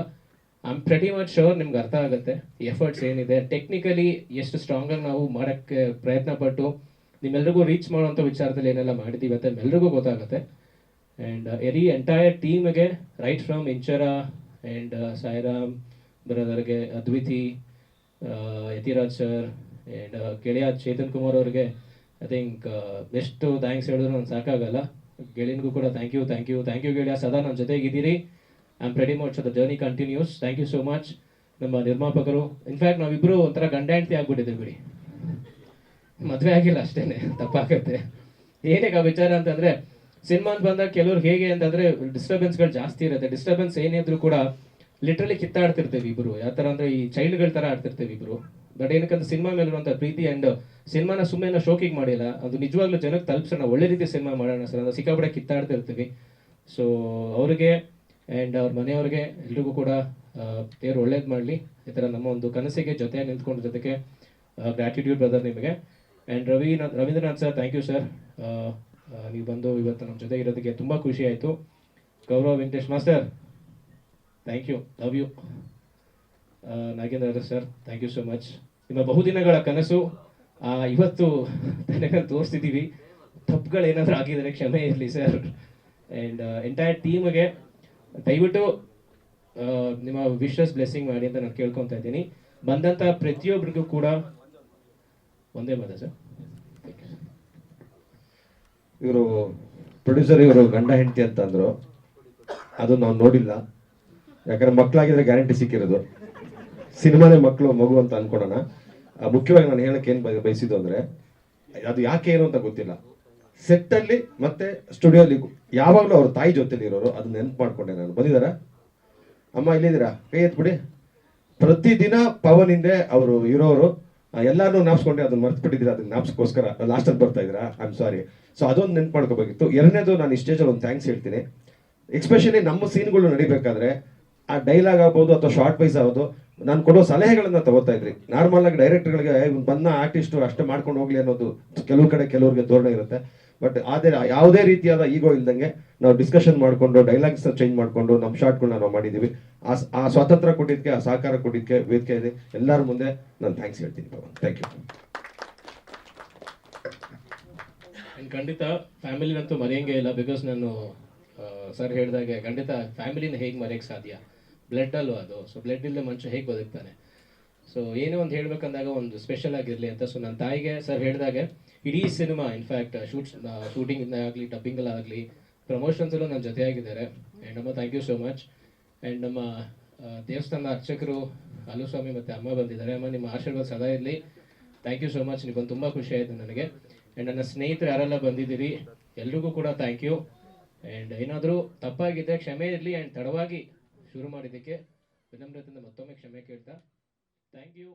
I am pretty much sure ನಿಮ್ಗೆ ಅರ್ಥ ಆಗುತ್ತೆ ಎಫರ್ಟ್ಸ್ ಏನಿದೆ, ಟೆಕ್ನಿಕಲಿ ಎಷ್ಟು ಸ್ಟ್ರಾಂಗಾಗಿ ನಾವು ಮಾಡೋಕ್ಕೆ ಪ್ರಯತ್ನ ಪಟ್ಟು ನಿಮ್ಮೆಲ್ರಿಗೂ ರೀಚ್ ಮಾಡುವಂಥ ವಿಚಾರದಲ್ಲಿ ಏನೆಲ್ಲ ಮಾಡಿದ್ದೀವಿ ಅಂತ ನಿಮ್ಮೆಲ್ರಿಗೂ ಗೊತ್ತಾಗುತ್ತೆ. ಆ್ಯಂಡ್ ಎರಿ ಎಂಟೈರ್ ಟೀಮ್ಗೆ right from Inchara and Sairam ಬ್ರದರ್ಗೆ, ಅದ್ವಿತಿ, ಯತಿರಾಜ್ ಸರ್ ಆ್ಯಂಡ್ ಗೆಳೆಯ ಚೇತನ್ ಕುಮಾರ್ ಅವ್ರಿಗೆ ಐ ಥಿಂಕ್ ಎಷ್ಟು ಥ್ಯಾಂಕ್ಸ್ ಹೇಳಿದ್ರು ನಾನು ಸಾಕಾಗಲ್ಲ. ಗೆಳೆಯನಿಗೂ ಕೂಡ ಥ್ಯಾಂಕ್ ಯು ಗೆಳೆಯ, ಸದಾ ನನ್ನ ಜೊತೆಗಿದ್ದೀರಿ. I am pretty much the journey continues. Thank you so much. ನಮ್ಮ ನಿರ್ಮಾಪಕರು, ಇನ್ಫ್ಯಾಕ್ಟ್ ನಾವಿಬ್ಬರು ಒಂಥರ ಗಂಡ ಹೆಂಡತಿ ಆಗ್ಬಿಟ್ಟಿದ್ದೀವಿ ಬಿಡಿ, ಮದುವೆ ಆಗಿಲ್ಲ ಅಷ್ಟೇ, ತಪ್ಪಾಗತ್ತೆ. ಏನಕ್ಕೆ ಆ ವಿಚಾರ ಅಂತಂದರೆ ಸಿನಿಮಾ ಬಂದಾಗ ಕೆಲವ್ರು ಹೇಗೆ ಅಂತಂದರೆ ಡಿಸ್ಟರ್ಬೆನ್ಸ್ಗಳು ಜಾಸ್ತಿ ಇರುತ್ತೆ. ಡಿಸ್ಟರ್ಬೆನ್ಸ್ ಏನಿದ್ರು ಕೂಡ ಲಿಟ್ರಲಿ ಕಿತ್ತಾಡ್ತಿರ್ತೀವಿ ಇಬ್ಬರು. ಯಾವ ಥರ ಅಂದರೆ ಈ ಚೈಲ್ಡ್ಗಳ ಥರ ಆಡ್ತಿರ್ತೀವಿ ಇಬ್ಬರು. ಬಟ್ ಏನಕ್ಕಂದ್ರೆ ಸಿನಿಮಾ ಮೇಲಿರುವಂಥ ಪ್ರೀತಿ ಆ್ಯಂಡ್ ಸಿನಿಮಾನ ಸುಮ್ಮನೆ ಶೋಕಿಗೆ ಮಾಡಿಲ್ಲ, ಅದು ನಿಜವಾಗ್ಲೂ ಜನಕ್ಕೆ ತಲುಪಿಸೋಣ, ಒಳ್ಳೆ ರೀತಿ ಸಿನಿಮಾ ಮಾಡೋಣ ಸರ್ ಅಂತ ಸಿಕ್ಕಾಪಟ್ಟೆ ಕಿತ್ತಾಡ್ತಿರ್ತೀವಿ. ಸೊ ಅವ್ರಿಗೆ ಆ್ಯಂಡ್ ಅವ್ರ ಮನೆಯವ್ರಿಗೆ ಎಲ್ರಿಗೂ ಕೂಡ ದೇವ್ರು ಒಳ್ಳೇದು ಮಾಡಲಿ. ಈ ಥರ ನಮ್ಮ ಒಂದು ಕನಸಿಗೆ ಜೊತೆಯಾಗಿ ನಿಂತ್ಕೊಂಡ್ರ ಜೊತೆಗೆ ಗ್ರ್ಯಾಟಿಟ್ಯೂಡ್ ಬ್ರದರ್ ನಿಮಗೆ. And Ravindranath sir, thank you sir. ನೀವು ಬಂದು ಇವತ್ತು ನಮ್ಮ ಜೊತೆಗೆ ಇರೋದಕ್ಕೆ ತುಂಬ ಖುಷಿ ಆಯಿತು. Gaurav Venkatesh master, thank you, love you. Nagendra sir, thank you so much. ನಿಮ್ಮ ಬಹುದಿನಗಳ ಕನಸು ಇವತ್ತು ನನಗೆ ತೋರಿಸ್ತಿದ್ದೀವಿ. ತಪ್ಪುಗಳೇನಾದರೂ ಆಗಿದರೆ ಕ್ಷಮೆ ಇರಲಿ ಸರ್. ಆ್ಯಂಡ್ ಎಂಟೈರ್ ಟೀಮ್ಗೆ ದಯವಿಟ್ಟು ನಿಮ್ಮ ವಿಶಸ್ ಬ್ಲೆಸ್ಸಿಂಗ್ ಮಾಡಿ ಅಂತ ನಾನು ಕೇಳ್ಕೊತಾ ಇದ್ದೀನಿ. ಬಂದಂಥ ಪ್ರತಿಯೊಬ್ಬರಿಗೂ ಕೂಡ ಒಂದೇ ಮಾತು ಸರ್. ಇವರು ಪ್ರೊಡ್ಯೂಸರ್, ಇವರು ಗಂಡ ಹೆಂಡತಿ ಅಂತ ಅಂದರು, ಅದು ನಾವು ನೋಡಿಲ್ಲ. ಯಾಕಂದ್ರೆ ಮಕ್ಕಳಾಗಿದ್ರೆ ಗ್ಯಾರಂಟಿ ಸಿಕ್ಕಿರೋದು, ಸಿನಿಮಾನೇ ಮಗು ಅಂತ ಅನ್ಕೊಳೋಣ. ಮುಖ್ಯವಾಗಿ ನಾನು ಹೇಳಕ್ಕೆ ಏನು ಬಯಸಿದ್ದು ಅಂದರೆ, ಅದು ಯಾಕೆ ಏನು ಅಂತ ಗೊತ್ತಿಲ್ಲ. ಸೆಟ್ಟಲ್ಲಿ ಮತ್ತೆ ಸ್ಟುಡಿಯೋಲಿ ಯಾವಾಗಲೂ ಅವ್ರ ತಾಯಿ ಜೊತೆಲಿ ಇರೋರು, ಅದನ್ನ ನೆನಪು ಮಾಡ್ಕೊಂಡೆ ನಾನು. ಬಂದಿದ್ದಾರಾ ಅಮ್ಮ? ಇಲ್ಲಿದ್ದೀರಾ? ಕೈ ಎತ್ಬಿಡಿ. ಪ್ರತಿದಿನ ಪವನ್ ಹಿಂದೆ ಅವರು ಇರೋರು ಎಲ್ಲಾರು ಜ್ಞಾಪಿಸ್ಕೊಂಡೆ, ಅದನ್ನ ಮರ್ತ್ಬಿಟ್ಟಿದ್ದೀರಾ. ಅದನ್ನ ಜ್ಞಾಪಿಸ್ಕೋಸ್ಕರ ಲಾಸ್ಟಲ್ಲಿ ಬರ್ತಾ ಇದ್ದೀರಾ, ಐ ಆಮ್ ಸಾರಿ. ಸೊ ಅದೊಂದು ನೆನ್ಪು ಮಾಡ್ಕೋಬೇಕಿತ್ತು. ಎರಡನೇದು, ನಾನು ಈ ಸ್ಟೇಜಲ್ಲಿ ಒಂದು ಥ್ಯಾಂಕ್ಸ್ ಹೇಳ್ತೀನಿ. ಎಸ್ಪೆಷಲಿ ನಮ್ಮ ಸೀನ್ಗಳು ನಡಿಬೇಕಾದ್ರೆ ಆ ಡೈಲಾಗ್ ಆಗ್ಬೋದು ಅಥವಾ ಶಾರ್ಟ್ ವೈಸ್ ಆಗೋದು, ನಾನು ಕೊಡೋ ಸಲಹೆಗಳನ್ನ ತಗೋತಾ ಇದ್ರಿ. ನಾರ್ಮಲ್ ಆಗಿ ಡೈರೆಕ್ಟರ್ಗಳಿಗೆ ಬಂದ ಆರ್ಟಿಸ್ಟು ಅಷ್ಟೇ ಮಾಡ್ಕೊಂಡು ಹೋಗ್ಲಿ ಅನ್ನೋದು ಕೆಲವು ಕಡೆ ಕೆಲವ್ರಿಗೆ ಧೋರಣೆ ಇರುತ್ತೆ. ಬಟ್ ಆದರೆ ಯಾವುದೇ ರೀತಿಯಾದ ಈಗೋ ಇಲ್ದಂಗೆ ನಾವು ಡಿಸ್ಕಷನ್ ಮಾಡಿಕೊಂಡು ಡೈಲಾಗ್ಸ್ ಚೇಂಜ್ ಮಾಡಿಕೊಂಡು ನಮ್ಮ ಶಾರ್ಟ್ಗಳನ್ನ ನಾವು ಮಾಡಿದ್ದೀವಿ. ಆ ಸ್ವಾತಂತ್ರ್ಯ ಕೊಟ್ಟಿದ್ದಕ್ಕೆ, ಆ ಸಹಕಾರ ಕೊಟ್ಟಿದ್ದಕ್ಕೆ ವೇದಿಕೆ ಇದೆ ಎಲ್ಲರ ಮುಂದೆ ನಾನು ಥ್ಯಾಂಕ್ಸ್ ಹೇಳ್ತೀನಿ. Thank you. ಖಂಡಿತ ಫ್ಯಾಮಿಲಿನಂತೂ ಮರೆಯಂಗೆ ಇಲ್ಲ. ಬಿಕಾಸ್ ನಾನು ಸರ್ ಹೇಳಿದಾಗೆ ಖಂಡಿತ ಫ್ಯಾಮಿಲಿನ ಹೇಗೆ ಮರೆಯೋಕ್ಕೆ ಸಾಧ್ಯ? ಬ್ಲಡ್ ಅಲ್ವ ಅದು. ಸೊ ಬ್ಲಡ್ ಇಲ್ಲದೆ ಮನುಷ್ಯ ಹೇಗೆ ಬದುಕ್ತಾನೆ? ಸೊ ಏನೇ ಒಂದು ಹೇಳ್ಬೇಕಂದಾಗ ಒಂದು ಸ್ಪೆಷಲ್ ಆಗಿರಲಿ ಅಂತ. ಸೊ ನನ್ನ ತಾಯಿಗೆ ಸರ್ ಹೇಳಿದಾಗೆ ಇಡೀ ಸಿನಿಮಾ, ಇನ್ಫ್ಯಾಕ್ಟ್ ಶೂಟಿಂಗ್ ಆಗಲಿ, ಡಬ್ಬಿಂಗಲ್ಲಾಗಲಿ, ಪ್ರಮೋಷನ್ಸಲ್ಲೂ ನನ್ನ ಜೊತೆಯಾಗಿದ್ದಾರೆ. ಆ್ಯಂಡ್ ಅಮ್ಮ, thank you so much. And ನಮ್ಮ ದೇವಸ್ಥಾನದ ಅರ್ಚಕರು ಅಲುಸ್ವಾಮಿ ಮತ್ತು ಅಮ್ಮ ಬಂದಿದ್ದಾರೆ. ಅಮ್ಮ, ನಿಮ್ಮ ಆಶೀರ್ವಾದ ಸದಾ ಇರಲಿ. Thank you so much. ನೀವು ಬಂದು ತುಂಬ ಖುಷಿ ಆಯಿತು ನನಗೆ. ಆ್ಯಂಡ್ ನನ್ನ ಸ್ನೇಹಿತರು ಯಾರೆಲ್ಲ ಬಂದಿದ್ದೀರಿ ಎಲ್ರಿಗೂ ಕೂಡ ಥ್ಯಾಂಕ್ ಯು. ಆ್ಯಂಡ್ ಏನಾದರೂ ತಪ್ಪಾಗಿದ್ದರೆ ಕ್ಷಮೆ ಇರಲಿ. ಆ್ಯಂಡ್ ತಡವಾಗಿ ಶುರು ಮಾಡಿದ್ದಕ್ಕೆ ವಿನಮ್ರತೆಯಿಂದ ಮತ್ತೊಮ್ಮೆ ಕ್ಷಮೆ ಕೇಳ್ತಾ ಥ್ಯಾಂಕ್ ಯು.